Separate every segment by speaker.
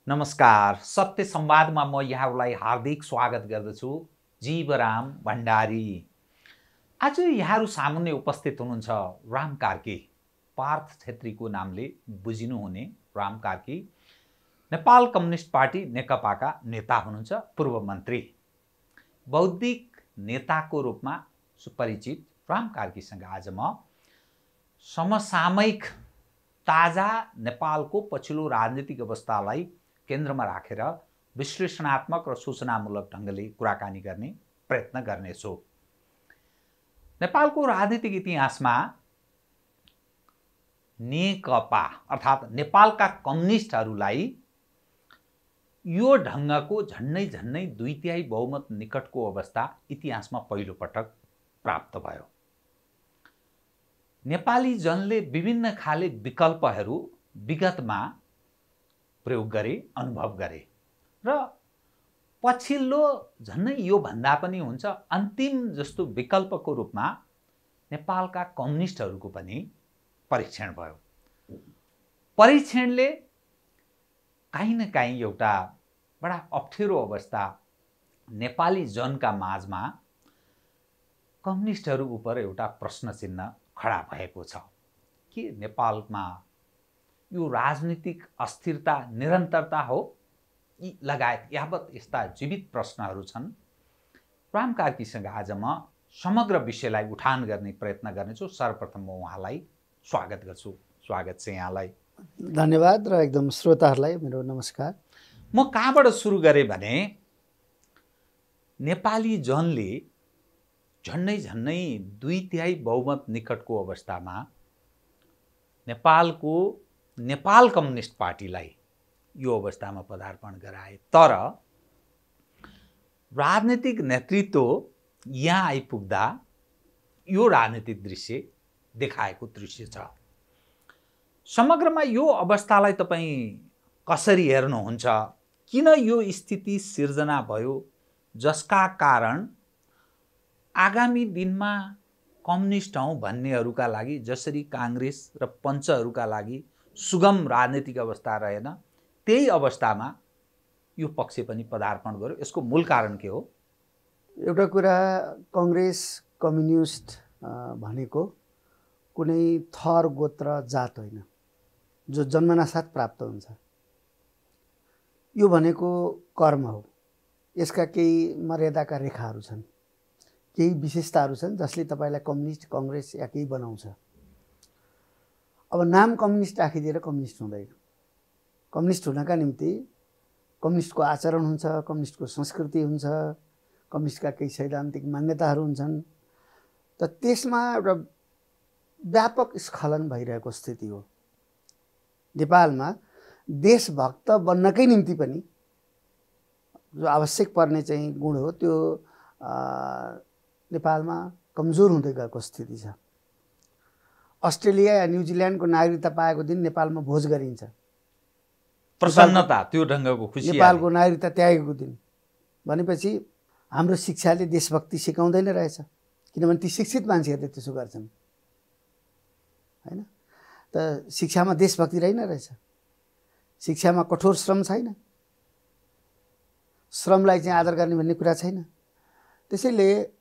Speaker 1: नमस्कार। सत्य संवादमा म यहाँहरूलाई हार्दिक स्वागत गर्दछु। जीवराम भण्डारी। आज यहाँहरू सामुन्ने उपस्थित हुनुहुन्छ राम कार्की। पार्थ छेत्रीको नामले बुझिनुहुने राम कार्की नेपाल कम्युनिस्ट पार्टी नेकपाका नेता हुनुहुन्छ, पूर्व मन्त्री। बौद्धिक नेताको रूपमा सुपरिचित राम कार्कीसँग आज म समसामयिक ताजा नेपालको पछिल्लो राजनीतिक अवस्थालाई केन्द्रमा राखेर विश्लेषणात्मक र सूचनामूलक ढङ्गले कुराकानी गर्ने प्रयत्न गर्नेछु। नेपालको राजनीतिक इतिहासमा नेकपा अर्थात् नेपालका कम्युनिस्टहरूलाई यो ढङ्गको झन्नै 2/3 बहुमत निकटको अवस्था इतिहासमा पहिलो पटक प्राप्त भयो। नेपाली जनले विभिन्न खाले विकल्पहरू विगतमा प्रयोग गरे, अनुभव गरे र पछिल्लो झन्नै यो भन्दा पनि हुन्छ अन्तिम जस्तो विकल्पको रूपमा नेपालका कम्युनिस्टहरूको पनि परीक्षण भयो। परीक्षणले काहीँ न काहीँ एउटा बडा अप्ठ्यारो अवस्था नेपाली जनका माझमा कम्युनिस्टहरू उप एउटा प्रश्न चिन्ह खडा भएको छ कि नेपालमा यो राजनीतिक अस्थिरता निरन्तरता हो यी लगायत यावत यस्ता जीवित प्रश्नहरू छन्। राम कार्कीसँग आज म समग्र विषयलाई उठान गर्ने प्रयत्न गर्नेछु। सर्वप्रथम म उहाँलाई स्वागत गर्छु। स्वागत छ यहाँलाई।
Speaker 2: धन्यवाद र एकदम श्रोताहरूलाई मेरो नमस्कार।
Speaker 1: म कहाँबाट सुरु गरेँ भने नेपाली जनले झन्नै 2/3 बहुमत निकटको अवस्थामा नेपाल कम्युनिस्ट पार्टीलाई यो अवस्थामा पदार्पण गराए, तर राजनीतिक नेतृत्व यहाँ आइपुग्दा यो राजनीतिक दृश्य देखाएको दृश्य छ। समग्रमा यो अवस्थालाई तपाईँ कसरी हेर्नुहुन्छ? किन यो स्थिति सिर्जना भयो जसका कारण आगामी दिनमा कम्युनिस्ट हौं भन्नेहरूका लागि जसरी काङ्ग्रेस र पञ्चहरूका लागि सुगम राजनीतिक अवस्था रहेन, त्यही अवस्थामा यो पक्ष पनि पदार्पण गर्यो? यसको मूल कारण के हो?
Speaker 2: एउटा कुरा, काङ्ग्रेस कम्युनिस्ट भनेको कुनै थर गोत्र जात होइन जो जन्मनासाथ प्राप्त हुन्छ। यो भनेको कर्म हो। यसका केही मर्यादाका रेखाहरू छन्, केही विशेषताहरू छन् जसले तपाईँलाई कम्युनिस्ट, काङ्ग्रेस या केही बनाउँछ। अब नाम कम्युनिस्ट राखिदिएर कम्युनिस्ट हुँदैन। कम्युनिस्ट हुनका निम्ति कम्युनिस्टको आचरण हुन्छ, कम्युनिस्टको संस्कृति हुन्छ, कम्युनिस्टका केही सैद्धान्तिक मान्यताहरू हुन्छन्। त त्यसमा एउटा व्यापक स्खलन भइरहेको स्थिति हो। नेपालमा देशभक्त बन्नकै निम्ति पनि जो आवश्यक पर्ने चाहिँ गुण हो त्यो नेपालमा कमजोर हुँदै गएको स्थिति छ। अस्ट्रेलिया या न्युजिल्यान्डको नागरिकता पाएको दिन नेपालमा भोज गरिन्छ।
Speaker 1: प्रसन्नता, त्यो ढङ्गको खुसी।
Speaker 2: नेपालको नागरिकता त्यागेको दिन भनेपछि हाम्रो शिक्षाले देशभक्ति सिकाउँदैन रहेछ, किनभने ती शिक्षित मान्छेहरूले त्यसो गर्छन् हैन। त शिक्षामा देशभक्ति रहेन रहेछ। शिक्षामा कठोर श्रम छैन, श्रमलाई चाहिँ आदर गर्ने भन्ने कुरा छैन। त्यसैले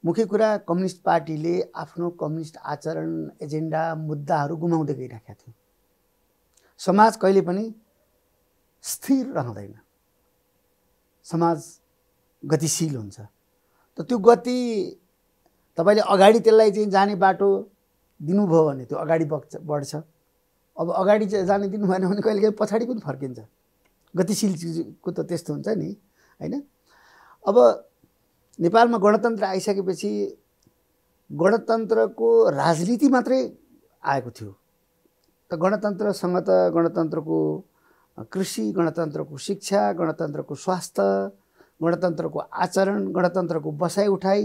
Speaker 2: मुख्य कुरा, कम्युनिस्ट पार्टीले आफ्नो कम्युनिस्ट आचरण, एजेन्डा, मुद्दाहरू गुमाउँदै गइरहेका थियो। समाज कहिले पनि स्थिर रहँदैन, समाज गतिशील हुन्छ। त त्यो गति तपाईँले अगाडि त्यसलाई चाहिँ जाने बाटो दिनुभयो भने त्यो अगाडि बढ्छ। अब अगाडि जाने दिनु भएन भने कहिलेकाहीँ पछाडि पनि फर्किन्छ। गतिशील चिजको त त्यस्तो हुन्छ नि हैन। अब नेपालमा गणतन्त्र आइसकेपछि गणतन्त्रको राजनीति मात्रै आएको थियो। त गणतन्त्रसँग त गणतन्त्रको कृषि, गणतन्त्रको शिक्षा, गणतन्त्रको स्वास्थ्य, गणतन्त्रको आचरण, गणतन्त्रको बसाइ उठाइ,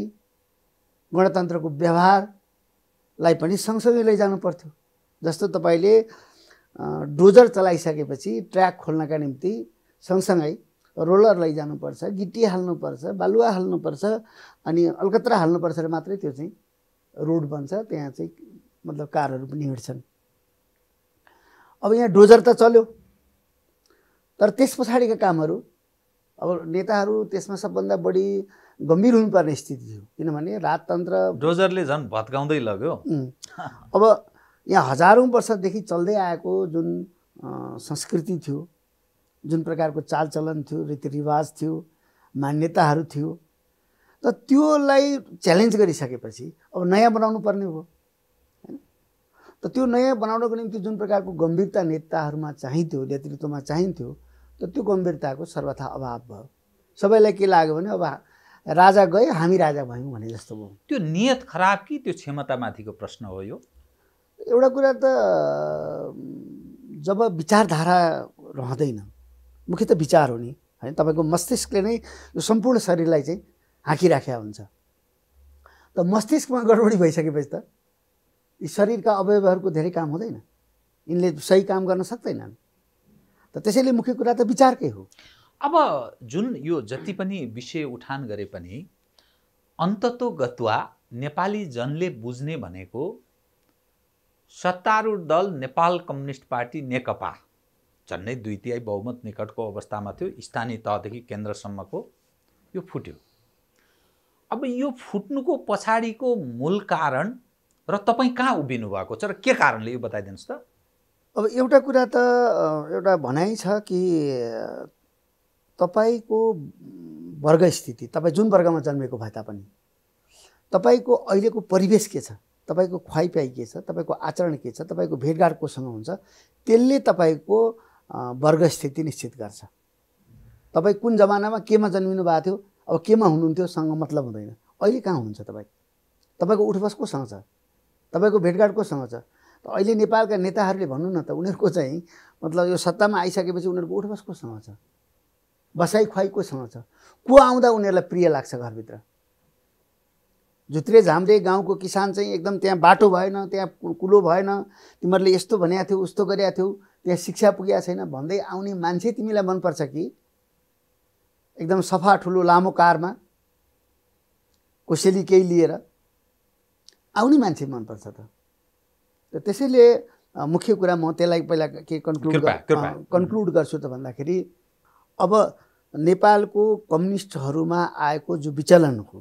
Speaker 2: गणतन्त्रको व्यवहारलाई पनि सँगसँगै लैजानु पर्थ्यो। जस्तो तपाईँले डोजर चलाइसकेपछि ट्र्याक खोल्नका निम्ति सँगसँगै रोलर लैजानुपर्छ, गिटी हाल्नुपर्छ, बालुवा हाल्नुपर्छ, अनि अलकत्रा हाल्नुपर्छ र मात्रै त्यो चाहिँ रोड बन्छ। त्यहाँ चाहिँ मतलब कारहरू पनि हिँड्छन्। अब यहाँ डोजर त चल्यो, तर त्यस पछाडिका कामहरू अब नेताहरू त्यसमा सबभन्दा बढी गम्भीर हुनुपर्ने स्थिति थियो, किनभने राजतन्त्र
Speaker 1: डोजरले झन् भत्काउँदै लग्यो।
Speaker 2: अब यहाँ हजारौँ वर्षदेखि चल्दै आएको जुन संस्कृति थियो, जुन प्रकारको चालचलन थियो, रीतिरिवाज थियो, मान्यताहरू थियो, त त्योलाई च्यालेन्ज गरिसकेपछि अब नयाँ बनाउनु पर्ने हो हैन। त त्यो नयाँ बनाउनको निम्ति जुन प्रकारको गम्भीरता नेताहरूमा चाहिन्थ्यो, नेतृत्वमा चाहिन्थ्यो, त त्यो गम्भीरताको सर्वथा अभाव भयो। सबैलाई के लाग्यो भने अब राजा गए हामी राजा भयौँ भने जस्तो भयो।
Speaker 1: त्यो नियत खराब कि त्यो क्षमतामाथिको प्रश्न हो यो?
Speaker 2: एउटा कुरा त जब विचारधारा रहँदैन, मुख्य त विचार हो नि हैन। तपाईँको मस्तिष्कले नै यो सम्पूर्ण शरीरलाई चाहिँ हाँकिराखेका हुन्छ। त मस्तिष्कमा गडबडी भइसकेपछि त यी शरीरका अवयवहरूको धेरै काम हुँदैन, यिनले सही काम गर्न सक्दैनन्। त त्यसैले मुख्य कुरा त विचारकै हो।
Speaker 1: अब जुन यो जति पनि विषय उठान गरे पनि अन्ततोगत्वा नेपाली जनले बुझ्ने भनेको सत्तारूढ दल नेपाल कम्युनिस्ट पार्टी नेकपा झन्डै 2/3 बहुमत निकटको अवस्थामा थियो, स्थानीय तहदेखि केन्द्रसम्मको यो फुट्यो। अब यो फुट्नुको पछाडिको मूल कारण र तपाईँ कहाँ उभिनु भएको छ र के कारणले यो बताइदिनुहोस् त।
Speaker 2: अब एउटा कुरा त एउटा भनाइ छ कि तपाईको वर्ग स्थिति, तपाईँ जुन वर्गमा जन्मेको भए तापनि तपाईँको अहिलेको परिवेश के छ, तपाईँको खुवाइपियाइ के छ, तपाईँको आचरण के छ, तपाईँको भेटघाट कोसँग हुन्छ, त्यसले तपाईँको वर्ग स्थिति निश्चित गर्छ। तपाईँ कुन जमानामा केमा जन्मिनु भएको थियो, अब केमा हुनुहुन्थ्यो सँग मतलब हुँदैन। अहिले कहाँ हुनुहुन्छ तपाईँ, तपाईँको उठबस कोसँग छ, तपाईँको भेटघाट कोसँग छ। त अहिले नेपालका नेताहरूले भन्नु न त उनीहरूको चाहिँ मतलब यो सत्तामा आइसकेपछि उनीहरूको उठबस कोसँग छ, बसाइ खुवाइ कोसँग छ, को आउँदा उनीहरूलाई प्रिय लाग्छ घरभित्र। झुत्रे झाम्रे गाउँको किसान चाहिँ एकदम त्यहाँ बाटो भएन, त्यहाँ कुलो भएन, तिमीहरूले यस्तो भनेको थियौ, उस्तो गरेका थियौ, त्यहाँ शिक्षा पुगेको छैन भन्दै आउने मान्छे तिमीलाई मनपर्छ कि एकदम सफा ठुलो लामो कारमा कोसेली केही लिएर आउने मान्छे मनपर्छ त? त्यसैले मुख्य कुरा म त्यसलाई पहिला के कन्क्लुड गर्छु त भन्दाखेरि अब नेपालको कम्युनिस्टहरूमा आएको जो विचलनको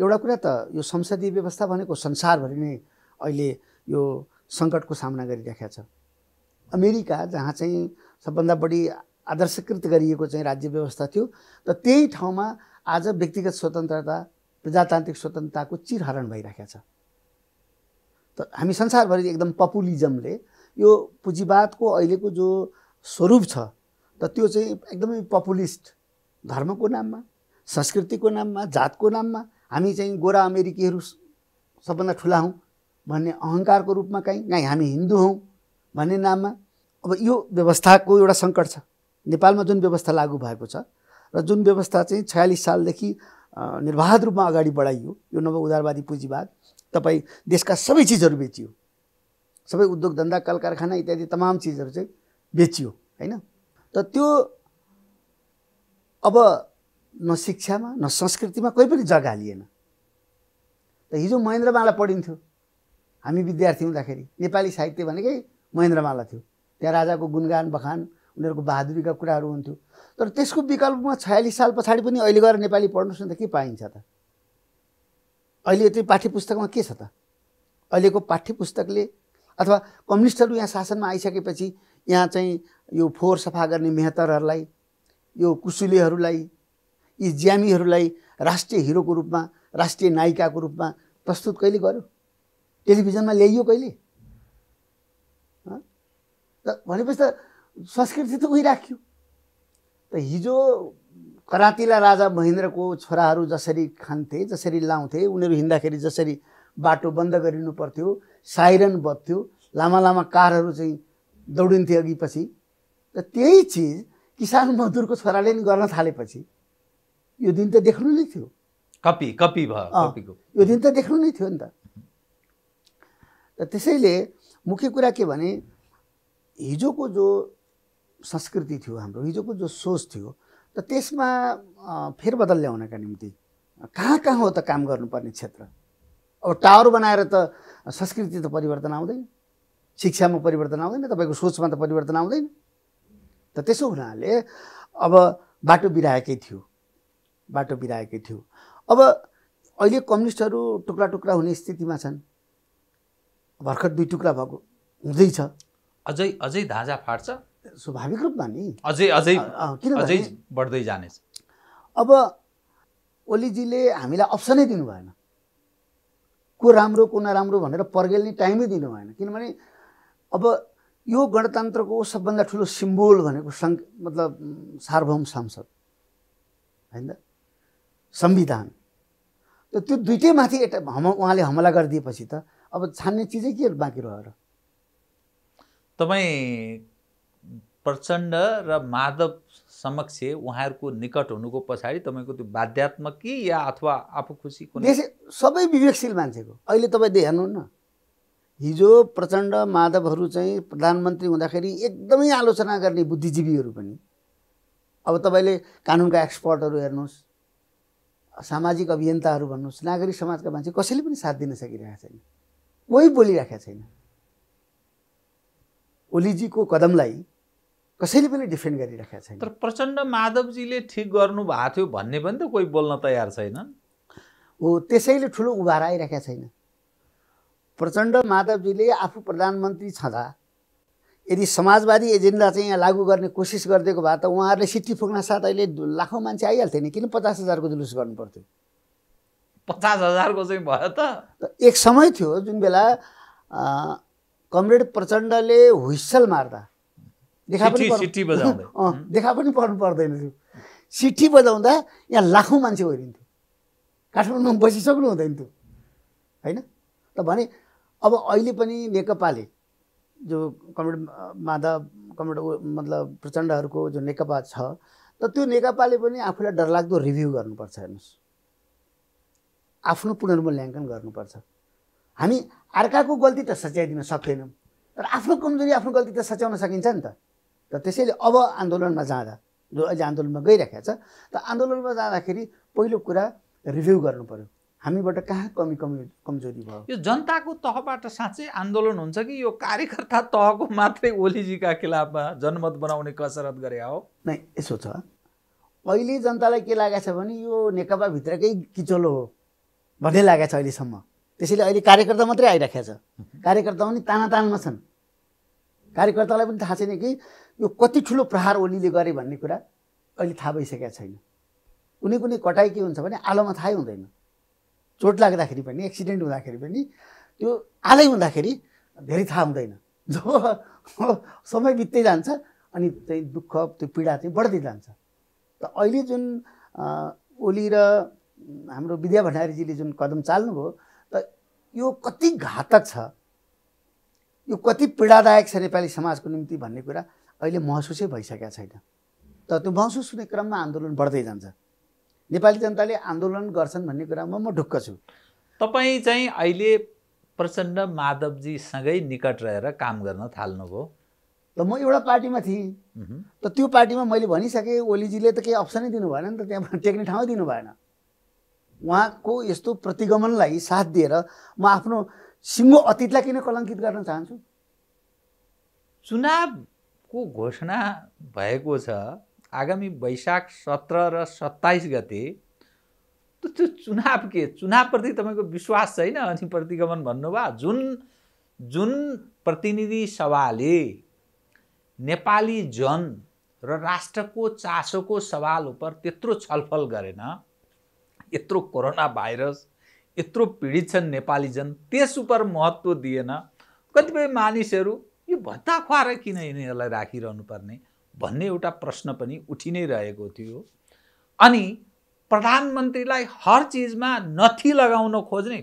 Speaker 2: एउटा कुरा त यो संसदीय व्यवस्था भनेको संसारभरि नै अहिले यो सङ्कटको सामना गरिरहेको छ। अमेरिका जहाँ चाहिँ सबभन्दा बढी आदर्शकृत गरिएको चाहिँ राज्य व्यवस्था थियो, त त्यही ठाउँमा आज व्यक्तिगत स्वतन्त्रता, प्रजातान्त्रिक स्वतन्त्रताको चिरहरण भइरहेको छ। त हामी संसारभरि एकदम पपुलिजमले यो पुँजीवादको अहिलेको जो स्वरूप छ त त्यो चाहिँ एकदमै पपुलिस्ट, धर्मको नाममा, संस्कृतिको नाममा, जातको नाममा हामी चाहिँ गोरा अमेरिकीहरू सबभन्दा ठुला हौँ भन्ने अहङ्कारको रूपमा कहीँ हामी हिन्दू हौँ भन्ने नाममा अब यो व्यवस्थाको एउटा सङ्कट छ। नेपालमा जुन व्यवस्था लागू भएको छ र जुन व्यवस्था चाहिँ 46 सालदेखि निर्बाध रूपमा अगाडि बढाइयो, यो नव उदारवादी पुँजीवाद, तपाईँ देशका सबै चिजहरू बेचियो, सबै उद्योग धन्दा कल कारखाना इत्यादि तमाम चिजहरू चाहिँ बेचियो हैन। त त्यो अब न शिक्षामा न संस्कृतिमा कोही पनि जग्गा लिएन। त हिजो महेन्द्रमाला पढिन्थ्यो, हामी विद्यार्थी हुँदाखेरि नेपाली साहित्य भनेकै महेन्द्रमाला थियो, त्यहाँ राजाको गुणगान बखान उनीहरूको बहादुरीका कुराहरू हुन्थ्यो। तर त्यसको विकल्पमा 46 साल पछाडि पनि अहिले गएर नेपाली पढ्नुहोस् न त के पाइन्छ त? अहिले त्यो पाठ्यपुस्तकमा के छ त? अहिलेको पाठ्यपुस्तकले अथवा कम्युनिस्टहरू यहाँ शासनमा आइसकेपछि यहाँ चाहिँ यो फोहोर सफा गर्ने मेहतरहरूलाई, यो कुशुलेहरूलाई, यी ज्यामीहरूलाई राष्ट्रिय हिरोको रूपमा, राष्ट्रिय नायिकाको रूपमा प्रस्तुत कहिले गर्यो? टेलिभिजनमा ल्याइयो कहिले? त भनेपछि त संस्कृति त उही राख्यो। त हिजो करातिला राजा महेन्द्रको छोराहरू जसरी खान्थे, जसरी लाउँथे, उनीहरू हिँड्दाखेरि जसरी बाटो बन्द गरिनु पर्थ्यो, साइरन बज्थ्यो, लामा लामा कारहरू चाहिँ दौडिन्थे अघि पछि, त त्यही चिज किसान मजदुरको छोराले नि गर्न थालेपछि यो दिन त देख्नु नै थियो।
Speaker 1: कपी भयो,
Speaker 2: यो दिन त देख्नु नै थियो नि त। त्यसैले मुख्य कुरा के भने हिजोको जो संस्कृति थियो हाम्रो, हिजोको जो सोच थियो, त त्यसमा फेरबदल ल्याउनका निम्ति कहाँ कहाँ हो त काम गर्नुपर्ने क्षेत्र? अब टावर बनाएर त संस्कृति त परिवर्तन आउँदैन, शिक्षामा परिवर्तन आउँदैन, तपाईँको सोचमा त परिवर्तन आउँदैन। त त्यसो हुनाले अब बाटो बिराएकै थियो। अब अहिले कम्युनिस्टहरू टुक्रा टुक्रा हुने स्थितिमा छन्। भर्खर 2 टुक्रा भएको हुँदैछ।
Speaker 1: अझै धाजा फाट्छ
Speaker 2: स्वाभाविक रूपमा नि,
Speaker 1: अझै
Speaker 2: किनभने
Speaker 1: बढ्दै जानेछ।
Speaker 2: अब ओलीजीले हामीलाई अप्सनै दिनु भएन, को राम्रो को नराम्रो भनेर पर्गेल्ने टाइमै दिनु भएन। किनभने अब यो गणतन्त्रको सबभन्दा ठुलो सिम्बोल भनेको मतलब सार्वभौम संसद हैन त, संविधान। त त्यो दुईटै माथि उहाँले हमला गरिदिएपछि त अब छान्ने चिजै के बाँकी रह्यो र?
Speaker 1: तपाईँ प्रचण्ड र माधव समक्ष उहाँहरूको निकट हुनुको पछाडि तपाईँको त्यो बाध्यात्मक कि या अथवा आफू खुसी कुनै?
Speaker 2: सबै विवेकशील मान्छेको अहिले तपाईँ हेर्नुहुन्न, हिजो प्रचण्ड माधवहरू चाहिँ प्रधानमन्त्री हुँदाखेरि एकदमै आलोचना गर्ने बुद्धिजीवीहरू पनि, अब तपाईँले कानुनका एक्सपर्टहरू हेर्नुहोस्, सामाजिक अभियन्ताहरू भन्नुहोस्, नागरिक समाजका मान्छे कसैले पनि साथ दिन सकिरहेको छैन, कोही बोलिरहेको छैन। ओलीजीको कदमलाई कसैले पनि डिफेन्ड गरिरहेको छैन।
Speaker 1: तर प्रचण्ड माधवजीले ठिक गर्नु भएको थियो भन्ने पनि त कोही बोल्न तयार छैनन्।
Speaker 2: हो, त्यसैले ठुलो उभार आइरहेको छैन। प्रचण्ड माधवजीले आफू प्रधानमन्त्री छँदा यदि समाजवादी एजेन्डा चाहिँ यहाँ लागू गर्ने कोसिस गरिदिएको भए त उहाँहरूले सिट्टी फुक्न साथ अहिले लाखौँ मान्छे आइहाल्थे नि। किन 50,000 को जुलुस गर्नु पर्थ्यो?
Speaker 1: 50,000 को चाहिँ भयो त।
Speaker 2: एक समय थियो जुन बेला कमरेड प्रचण्डले हुइसल मार्दा देखा पनि पर्नु पर्दैन थियो। सिट्ठी बजाउँदा यहाँ लाखौँ मान्छे ओरिन्थ्यो, काठमाडौँमा बसिसक्नु हुँदैन थियो होइन त। भने अब अहिले पनि नेकपाले जो मतलब प्रचण्डहरूको जो नेकपा छ, त त्यो नेकपाले पनि आफूलाई डरलाग्दो रिभ्यू गर्नुपर्छ। हेर्नुहोस्, आफ्नो पुनर्मूल्याङ्कन गर्नुपर्छ। हामी अर्काको गल्ती त सच्याइदिन सक्दैनौँ, तर आफ्नो कमजोरी आफ्नो गल्ती त सच्याउन सकिन्छ नि त। त्यसैले अब आन्दोलनमा जाँदा, जो अहिले आन्दोलनमा गइरहेको छ, त आन्दोलनमा जाँदाखेरि पहिलो कुरा रिभ्यू गर्नु पर्यो, हामीबाट कहाँ कमजोरी भयो।
Speaker 1: यो जनताको तहबाट साँच्चै आन्दोलन हुन्छ कि यो कार्यकर्ता तहको मात्रै ओलीजीका खिलाफमा जनमत बनाउने कसरत गरे हो?
Speaker 2: नै, यसो छ, अहिले जनतालाई के लागेको छ भने यो नेकपा भित्रकै किचलो हो भन्ने लागेको छ अहिलेसम्म। त्यसैले अहिले कार्यकर्ता मात्रै आइराखेको छ, कार्यकर्ता पनि तानातानमा छन्। कार्यकर्तालाई पनि थाहा छैन कि यो कति ठुलो प्रहार ओलीले गरे भन्ने कुरा अहिले थाहा भइसकेको छैन। कुनै कटाइ के हुन्छ भने आलोमा थाहै हुँदैन। चोट लाग्दाखेरि पनि, एक्सिडेन्ट हुँदाखेरि पनि, त्यो आलै हुँदाखेरि धेरै थाहा हुँदैन। जो समय बित्दै जान्छ अनि चाहिँ दुःख, त्यो पीडा चाहिँ बढ्दै जान्छ। त अहिले जुन ओली र हाम्रो विद्या भण्डारीजीले जुन कदम चाल्नुभयो, त यो कति घातक छ, यो कति पीडादायक छ नेपाली समाजको निम्ति भन्ने कुरा अहिले महसुसै भइसकेको छैन। त त्यो महसुस हुने क्रममा आन्दोलन बढ्दै जान्छ। नेपाली जनताले आन्दोलन गर्छन् भन्ने कुरामा म ढुक्क छु।
Speaker 1: तपाईँ चाहिँ अहिले प्रचण्ड माधवजीसँगै निकट रहेर काम गर्न थाल्नुभयो।
Speaker 2: त म एउटा पार्टीमा थिएँ, त त्यो पार्टीमा मैले भनिसकेँ, ओलीजीले त केही अप्सनै दिनु भएन नि त, त्यहाँ टेक्ने ठाउँ दिनु भएन। उहाँको यस्तो प्रतिगमनलाई साथ दिएर म आफ्नो सिङ्गो अतीतलाई किन कलङ्कित गर्न चाहन्छु?
Speaker 1: चुनावको घोषणा भएको छ आगामी वैशाख 17 र 27 गते। त्यो चुनावप्रति तपाईँको विश्वास छैन अनि प्रतिगमन भन्नुभयो। जुन प्रतिनिधि सभाले नेपाली जन र राष्ट्रको चासोको सवाल उप त्यत्रो छलफल गरेन, यत्रो कोरोना भाइरस, यत्रो पीडित छन् नेपाली जन, त्यस उप महत्त्व दिएन। कतिपय मानिसहरू यो भत्ता खुवाएर किन यिनीहरूलाई राखिरहनु पर्ने भन्ने एउटा प्रश्न पनि उठि नै रहेको थियो। अनि प्रधानमन्त्रीलाई हर चिजमा नथी लगाउन खोज्ने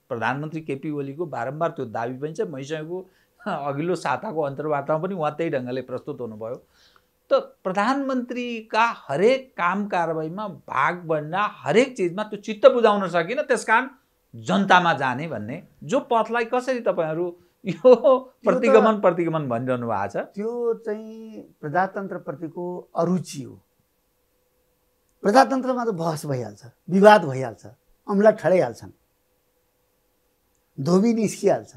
Speaker 1: प्रधानमन्त्री केपी ओलीको बारम्बार त्यो दाबी पनि छ। मैसँगको अघिल्लो साताको अन्तर्वार्तामा पनि उहाँ त्यही ढङ्गले प्रस्तुत हुनुभयो। त प्रधानमन्त्रीका हरेक काम कारबाहीमा भाग बन्न, हरेक चिजमा त्यो चित्त बुझाउन सकिन, त्यसकारण जनतामा जाने भन्ने जो पथलाई कसरी तपाईँहरू यो प्रतिगमन भनिरहनु भएको छ,
Speaker 2: त्यो चाहिँ प्रजातन्त्रप्रतिको अरुचि हो। प्रजातन्त्रमा त बहस भइहाल्छ, विवाद भइहाल्छ, अम्ला ठडाइहाल्छन्, धोबी निस्किहाल्छ।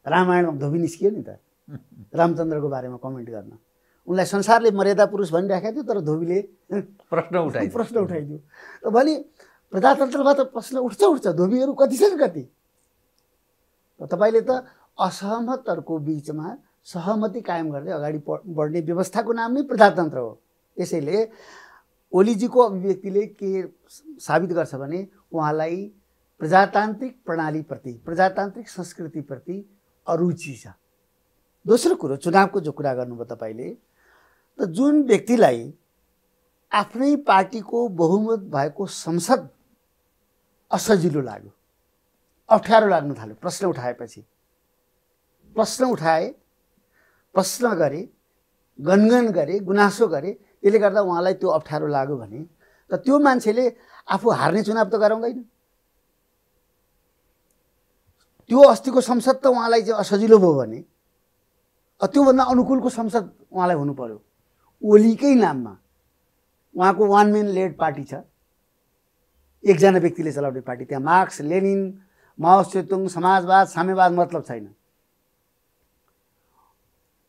Speaker 2: रामायणमा धोबी निस्कियो नि त, रामचन्द्रको बारेमा कमेन्ट गर्न। उनलाई संसारले मर्यादा पुरुष भनिराखेको थियो, तर धोबीले
Speaker 1: प्रश्न
Speaker 2: उठाइदियो। भने प्रजातन्त्रमा त प्रश्न उठ्छ, धोबीहरू कति छन् कति? तपाईँले त असहमतहरूको बिचमा सहमति कायम गर्दै अगाडि बढ्ने व्यवस्थाको नाम नै प्रजातन्त्र हो। त्यसैले ओलीजीको अभिव्यक्तिले के साबित गर्छ भने उहाँलाई प्रजातान्त्रिक प्रणालीप्रति, प्रजातान्त्रिक संस्कृतिप्रति अरुचि छ। दोस्रो कुरो, चुनावको जो कुरा गर्नुभयो तपाईँले, त जुन व्यक्तिलाई आफ्नै पार्टीको बहुमत भएको संसद असजिलो लाग्यो, अप्ठ्यारो लाग्न थाल्यो, प्रश्न उठाएपछि, प्रश्न गरे, गनगन गरे, गुनासो गरे, त्यसले गर्दा उहाँलाई त्यो अप्ठ्यारो लाग्यो भने त त्यो मान्छेले आफू हार्ने चुनाव त गराउँदैन। त्यो अस्तिको संसद त उहाँलाई चाहिँ असजिलो भयो भने त्योभन्दा अनुकूलको संसद उहाँलाई हुनु पर्यो। ओलीकै नाममा उहाँको वान म्यान लेड पार्टी छ, एकजना व्यक्तिले चलाउने पार्टी। त्यहाँ मार्क्स, लेनिन, माओ सेतुङ, समाजवाद, साम्यवाद मतलब छैन।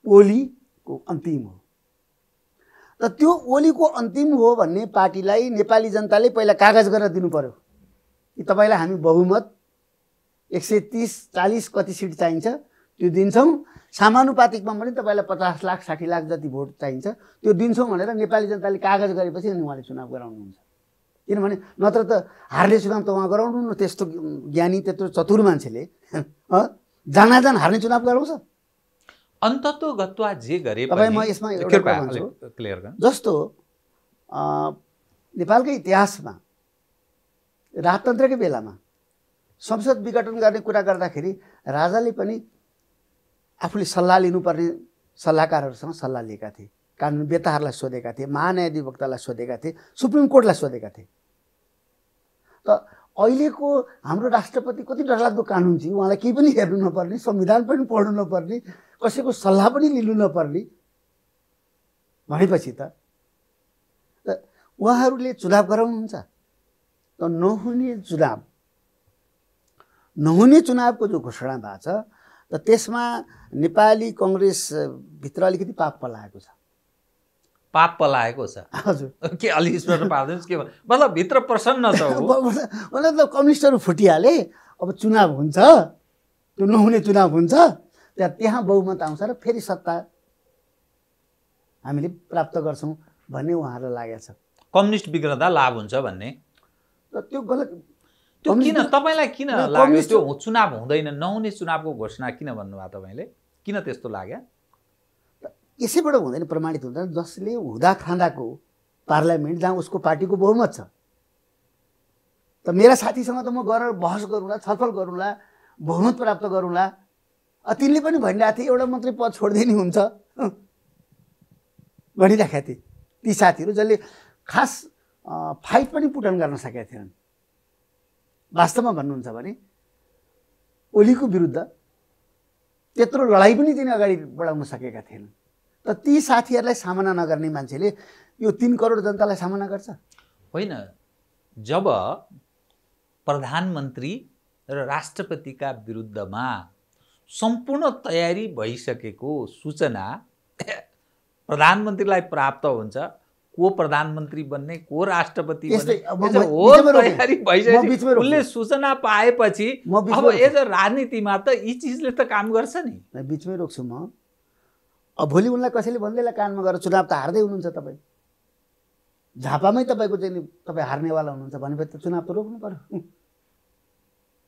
Speaker 2: ओलीको अन्तिम हो। त त्यो ओलीको अन्तिम हो भन्ने पार्टीलाई नेपाली जनताले पहिला कागज गरेर दिनु पर्यो कि तपाईँलाई हामी बहुमत 130-40 कति सिट चाहिन्छ त्यो दिन्छौँ, समानुपातिकमा पनि तपाईँलाई 50 लाख 60 लाख जति भोट चाहिन्छ त्यो दिन्छौँ भनेर नेपाली जनताले कागज गरेपछि अनि उहाँले चुनाव गराउनुहुन्छ। किनभने नत्र त हार्ने चुनाव त उहाँ गराउनु न, त्यस्तो ज्ञानी त्यत्रो चतुर मान्छेले जानाजान हार्ने चुनाव गराउँछ।
Speaker 1: अन्ततोगत्वा जे गरे
Speaker 2: तपाईँ म यसमा एउटा कुरा भन्छु, जस्तो नेपालकै इतिहासमा राजतन्त्रकै बेलामा संसद विघटन गर्ने कुरा गर्दाखेरि राजाले पनि आफूले सल्लाह लिनुपर्ने सल्लाहकारहरूसँग सल्लाह लिएका थिए, कानुन बेताहरूलाई सोधेका थिए, महान्यायाधिवक्तालाई सोधेका थिए, सुप्रिम कोर्टलाई सोधेका थिए। त अहिलेको हाम्रो राष्ट्रपति कति डरलाग्दो कानुन चाहिँ उहाँलाई केही पनि हेर्नु नपर्ने, संविधान पनि पढ्नु नपर्ने, कसैको सल्लाह पनि लिनु नपर्ने भनेपछि त उहाँहरूले चुनाव गराउनुहुन्छ। त नहुने चुनावको जो घोषणा भएको छ त त्यसमा नेपाली कङ्ग्रेसभित्र अलिकति पाप पलाएको छ।
Speaker 1: पाप पलाएको छ?
Speaker 2: हजुर।
Speaker 1: के अलि स्पष्ट पार्दैछ के मतलब भित्र प्रसन्न छ?
Speaker 2: मतलब कम्युनिस्टहरू फुटिहाले, अब चुनाव हुन्छ, त्यो नहुने चुनाव हुन्छ, त्यहाँ बहुमत आउँछ र फेरि सत्ता हामीले प्राप्त गर्छौँ भन्ने उहाँहरूलाई लागेको छ।
Speaker 1: कम्युनिस्ट बिग्रदा लाभ हुन्छ भन्ने
Speaker 2: त्यो गलत।
Speaker 1: त्यो किन तपाईँलाई किन लाग्यो त्यो चुनाव हुँदैन, नहुने चुनावको घोषणा किन भन्नुभयो तपाईँले? किन त्यस्तो लाग्यो?
Speaker 2: यसैबाट हुँदैन, प्रमाणित हुँदैन। जसले हुँदा खाँदाको पार्लियामेन्ट जहाँ उसको पार्टीको बहुमत छ, त मेरा साथीसँग त म गएर बहस गरौँला, छलफल गरौँला, बहुमत प्राप्त गरौँला। तिनले पनि भनिरहेको थिए एउटा मात्रै पद छोड्दै नि हुन्छ भनिराखेका थिए ती साथीहरू, जसले खास फाइट पनि पुटन गर्न सकेका थिएनन्। वास्तवमा भन्नुहुन्छ भने ओलीको विरुद्ध त्यत्रो लडाइँ पनि तिनी अगाडि बढाउन सकेका थिएनन्। त ती साथीहरूलाई सामना नगर्ने मान्छेले यो 3 करोड जनतालाई सामना गर्छ?
Speaker 1: होइन। जब प्रधानमन्त्री र राष्ट्रपतिका विरुद्धमा सम्पूर्ण तयारी भइसकेको सूचना प्रधानमन्त्रीलाई प्राप्त हुन्छ, को प्रधानमन्त्री बन्ने, को राष्ट्रपति बन्ने, तयारी भइसकेपछि उसले सूचना पाएपछि अब एज अ राजनीतिमा त यी चिजले त काम गर्छ नि।
Speaker 2: बिचमै रोक्छु म। अब भोलि उनलाई कसैले भन्दैला कानमा गएर चुनाव त हार्दै हुनुहुन्छ तपाईँ, झापामै तपाईँको चाहिँ तपाईँ हार्नेवाला हुनुहुन्छ भनेपछि त चुनाव त रोक्नु पर्यो,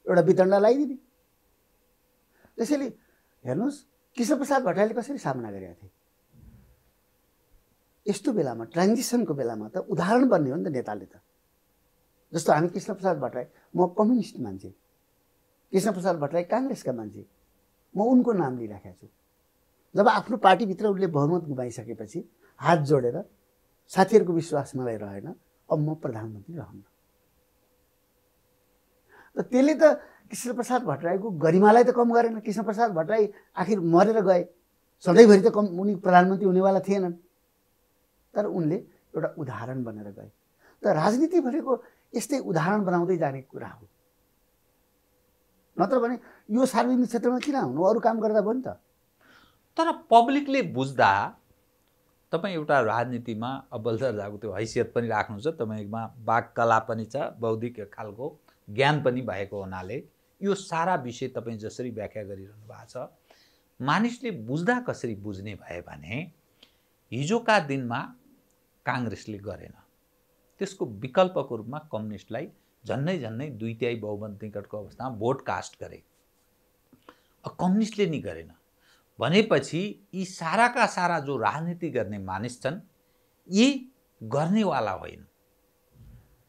Speaker 2: एउटा वितण्डा लगाइदिने। त्यसैले हेर्नुहोस् कृष्णप्रसाद भट्टराईले कसरी सामना गरेका थिए। यस्तो बेलामा, ट्रान्जिसनको बेलामा त उदाहरण बन्ने हो नि त नेताले त। जस्तो हामी कृष्णप्रसाद भट्टराई, म कम्युनिस्ट मान्छे, कृष्णप्रसाद भट्टराई काङ्ग्रेसका मान्छे, म उनको नाम लिइराखेको छु। जब आफ्नो पार्टीभित्र उसले बहुमत गुमाइसकेपछि हात जोडेर साथीहरूको विश्वास मलाई रहेन, अब म प्रधानमन्त्री रहन्न। त त्यसले त कृष्णप्रसाद भट्टराईको गरिमालाई त कम गरेन। कृष्णप्रसाद भट्टराई आखिर मरेर गए, सधैँभरि त उनी प्रधानमन्त्री हुनेवाला थिएनन्, तर उनले एउटा उदाहरण बनेर गए। त राजनीति भनेको यस्तै उदाहरण बनाउँदै जाने कुरा हो। नत्र भने यो सार्वजनिक क्षेत्रमा किन आउनु, अरू काम गर्दा भयो नि त।
Speaker 1: तर पब्लिकले बुझ्दा तपाईँ एउटा राजनीतिमा अब्बल दर्जाको त्यो हैसियत पनि राख्नु छ, तपाईँमा वाक कला पनि छ, बौद्धिक खालको ज्ञान पनि भएको हुनाले यो सारा विषय तपाईँ जसरी व्याख्या गरिरहनु भएको छ, मानिसले बुझ्दा कसरी बुझ्ने भए भने हिजोका दिनमा काङ्ग्रेसले गरेन, त्यसको विकल्पको रूपमा कम्युनिस्टलाई झन्नै झन्नै 2/3 बहुमत निकटको अवस्थामा भोट कास्ट गरे। कम्युनिस्टले नि गरेन भनेपछि यी साराका सारा जो राजनीति गर्ने मानिस छन् यी गर्नेवाला होइन,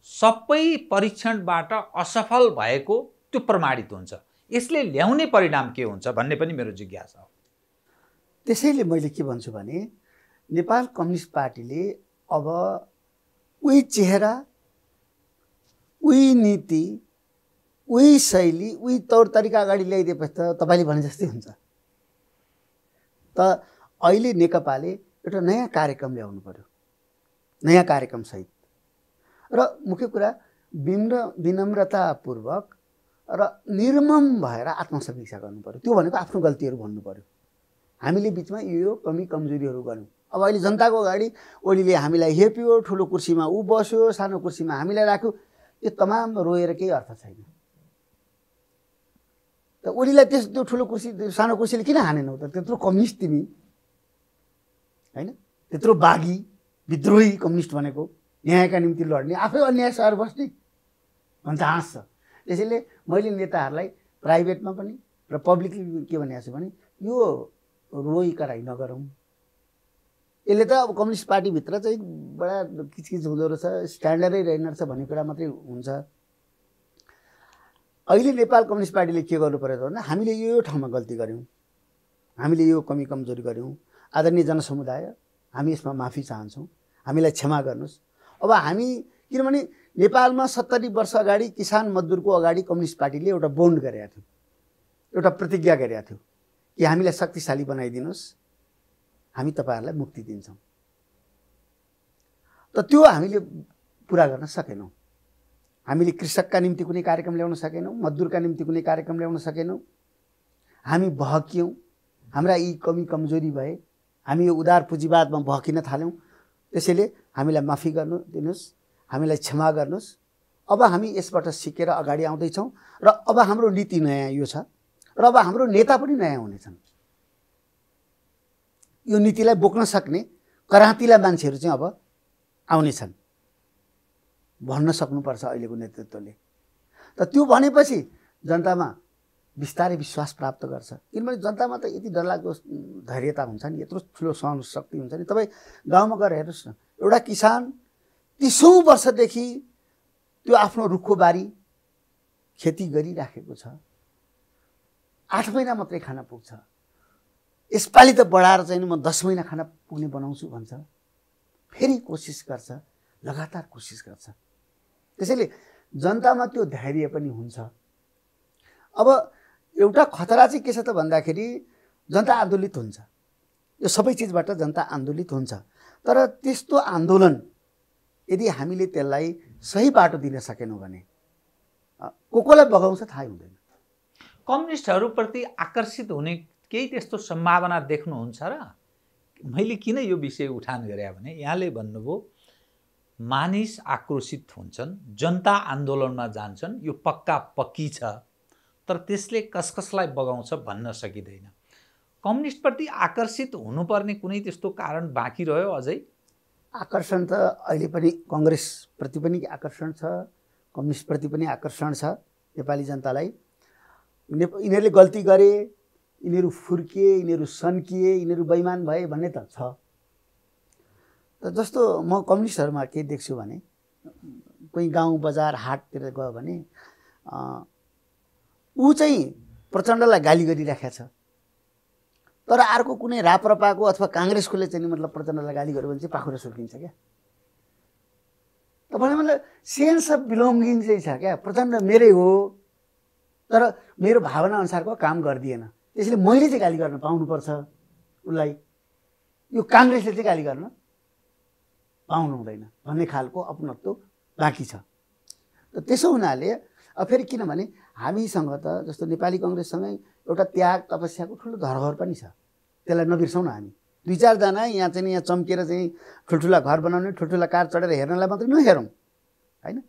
Speaker 1: सबै परीक्षणबाट असफल भएको त्यो प्रमाणित हुन्छ। यसले ल्याउने परिणाम के हुन्छ भन्ने पनि मेरो जिज्ञासा हो।
Speaker 2: त्यसैले मैले के भन्छु भने नेपाल कम्युनिस्ट पार्टीले अब उही चेहरा, उही नीति, उही शैली, उही तौर तरिका अगाडि ल्याइदिएपछि त तपाईँले भने जस्तै हुन्छ। त अहिले नेकपाले एउटा नयाँ कार्यक्रम ल्याउनु पर्यो, नयाँ कार्यक्रमसहित, र मुख्य कुरा विनम्रतापूर्वक र निर्मम भएर आत्मसमीक्षा गर्नु पर्यो। त्यो भनेको आफ्नो गल्तीहरू भन्नु पर्यो। हामीले बिचमा यो कमी कमजोरीहरू गर्नु। अब अहिले जनताको अगाडि ओलीले हामीलाई हेप्यो, ठुलो कुर्सीमा ऊ बस्यो, सानो कुर्सीमा हामीलाई राख्यो, यो तमाम रोएर केही अर्थ छैन। त ओलीलाई त्यो ठुलो कुर्सी सानो कुर्सीले किन हानेनौ त? त्यत्रो कम्युनिस्ट तिमी होइन, त्यत्रो बागी विद्रोही कम्युनिस्ट भनेको, न्यायका निम्ति लड्ने, आफै अन्याय सहर बस्ने भन्छ, हाँस्छ। त्यसैले मैले नेताहरूलाई प्राइभेटमा पनि र पब्लिकली के भनेको छु भने यो रोइ कराई नगरौँ। यसले त अब कम्युनिस्ट पार्टीभित्र चाहिँ बडा किचकिच हुँदो रहेछ, स्ट्यान्डर्डै रहेन रहेछ भन्ने कुरा मात्रै हुन्छ। अहिले नेपाल कम्युनिस्ट पार्टीले के गर्नु पर्यो भने हामीले यो ठाउँमा गल्ती गऱ्यौँ, हामीले यो कमी कमजोरी गऱ्यौँ, आदरणीय जनसमुदाय हामी यसमा माफी चाहन्छौँ, हामीलाई क्षमा गर्नुहोस्। अब हामी किनभने नेपालमा 70 वर्ष अगाडि किसान मजदुरको अगाडि कम्युनिस्ट पार्टीले एउटा बोन्ड गरेको थियो, एउटा प्रतिज्ञा गरेको थियो कि हामीलाई शक्तिशाली बनाइदिनुहोस्, हामी तपाईँहरूलाई मुक्ति दिन्छौँ। त त्यो हामीले पुरा गर्न सकेनौँ। हामीले कृषकका निम्ति कुनै कार्यक्रम ल्याउन सकेनौँ, मजदुरका निम्ति कुनै कार्यक्रम ल्याउन सकेनौँ। हामी बहकियौँ, हाम्रा यी कमी कमजोरी भए, हामी यो उदार पुँजीवादमा बहकिन थाल्यौँ। त्यसैले हामीलाई माफी गर्नु दिनुहोस्, हामीलाई क्षमा गर्नुहोस्। अब हामी यसबाट सिकेर अगाडि आउँदैछौँ र अब हाम्रो नीति नयाँ यो छ र अब हाम्रो नेता पनि नयाँ हुनेछन्। यो नीतिलाई बोक्न सक्ने कराँतिला मान्छेहरू चाहिँ अब आउनेछन् भन्न सक्नुपर्छ अहिलेको नेतृत्वले। त त्यो भनेपछि जनतामा बिस्तारै विश्वास प्राप्त गर्छ। किनभने जनतामा त यति डरलाग्दो धैर्यता हुन्छ नि, यत्रो ठुलो सहन शक्ति हुन्छ नि। तपाईँ गाउँमा गएर हेर्नुहोस् न, एउटा किसान 30औं वर्षदेखि त्यो आफ्नो रुखको बारी खेती गरिराखेको छ, 8 महिना मात्रै खान पुग्छ। यसपालि त बढाएर चाहिँ म 10 महिना खाना पुग्ने बनाउँछु भन्छ, फेरि कोसिस गर्छ, लगातार कोसिस गर्छ। त्यसैले जनतामा त्यो धैर्य पनि हुन्छ। अब एउटा खतरा चाहिँ के छ त भन्दाखेरि जनता आन्दोलित हुन्छ, यो सबै चिजबाट जनता आन्दोलित हुन्छ। तर त्यस्तो आन्दोलन यदि हामीले त्यसलाई सही बाटो दिन सकेनौँ भने कोलाई बगाउँछ थाहै हुँदैन।
Speaker 1: कम्युनिस्टहरूप्रति आकर्षित हुने केही त्यस्तो सम्भावना देख्नुहुन्छ र? मैले किन यो विषय उठान गरे भने यहाँले भन्नुभयो मानिस आक्रोशित हुन्छन्, जनता आन्दोलनमा जान्छन्, यो पक्का पक्की छ, तर त्यसले कसलाई बगाउँछ भन्न सकिँदैन। कम्युनिस्टप्रति आकर्षित हुनुपर्ने कुनै त्यस्तो कारण बाँकी रह्यो अझै?
Speaker 2: आकर्षण त अहिले पनि काङ्ग्रेसप्रति पनि आकर्षण छ, कम्युनिस्टप्रति पनि आकर्षण छ। नेपाली जनतालाई यिनीहरूले गल्ती गरे, यिनीहरू फुर्किए, यिनीहरू सन्किए, यिनीहरू बेइमान भए भन्ने त छ। त जस्तो म कम्युनिस्टहरूमा के देख्छु भने कोही गाउँ बजार हाटतिर गयो भने ऊ चाहिँ प्रचण्डलाई गाली गरिराखेको छ, तर अर्को कुनै राप्रपाको अथवा काङ्ग्रेसकोले चाहिँ मतलब प्रचण्डलाई गाली गर्यो भने चाहिँ पाखुरा सुर्किन्छ क्या। त भने मतलब सेन्स अफ बिलोङ्गिङ चाहिँ छ क्या। प्रचण्ड मेरै हो तर मेरो भावना अनुसारको काम गरिदिएन, त्यसैले मैले चाहिँ गाली गर्न पाउनुपर्छ उसलाई, यो काङ्ग्रेसले चाहिँ गाली गर्न पाउनु हुँदैन भन्ने खालको अपनत्व बाँकी छ। त त्यसो हुनाले फेरि किनभने हामीसँग त जस्तो नेपाली कङ्ग्रेससँगै एउटा त्याग तपस्याको ठुलो धरोहर पनि छ, त्यसलाई नबिर्सौँ न हामी। 2-4 जना यहाँ चाहिँ यहाँ चम्केर चाहिँ ठुल्ठुला घर बनाउने, ठुल्ठुला कार चढेर हेर्नलाई मात्रै नहेरौँ हैन।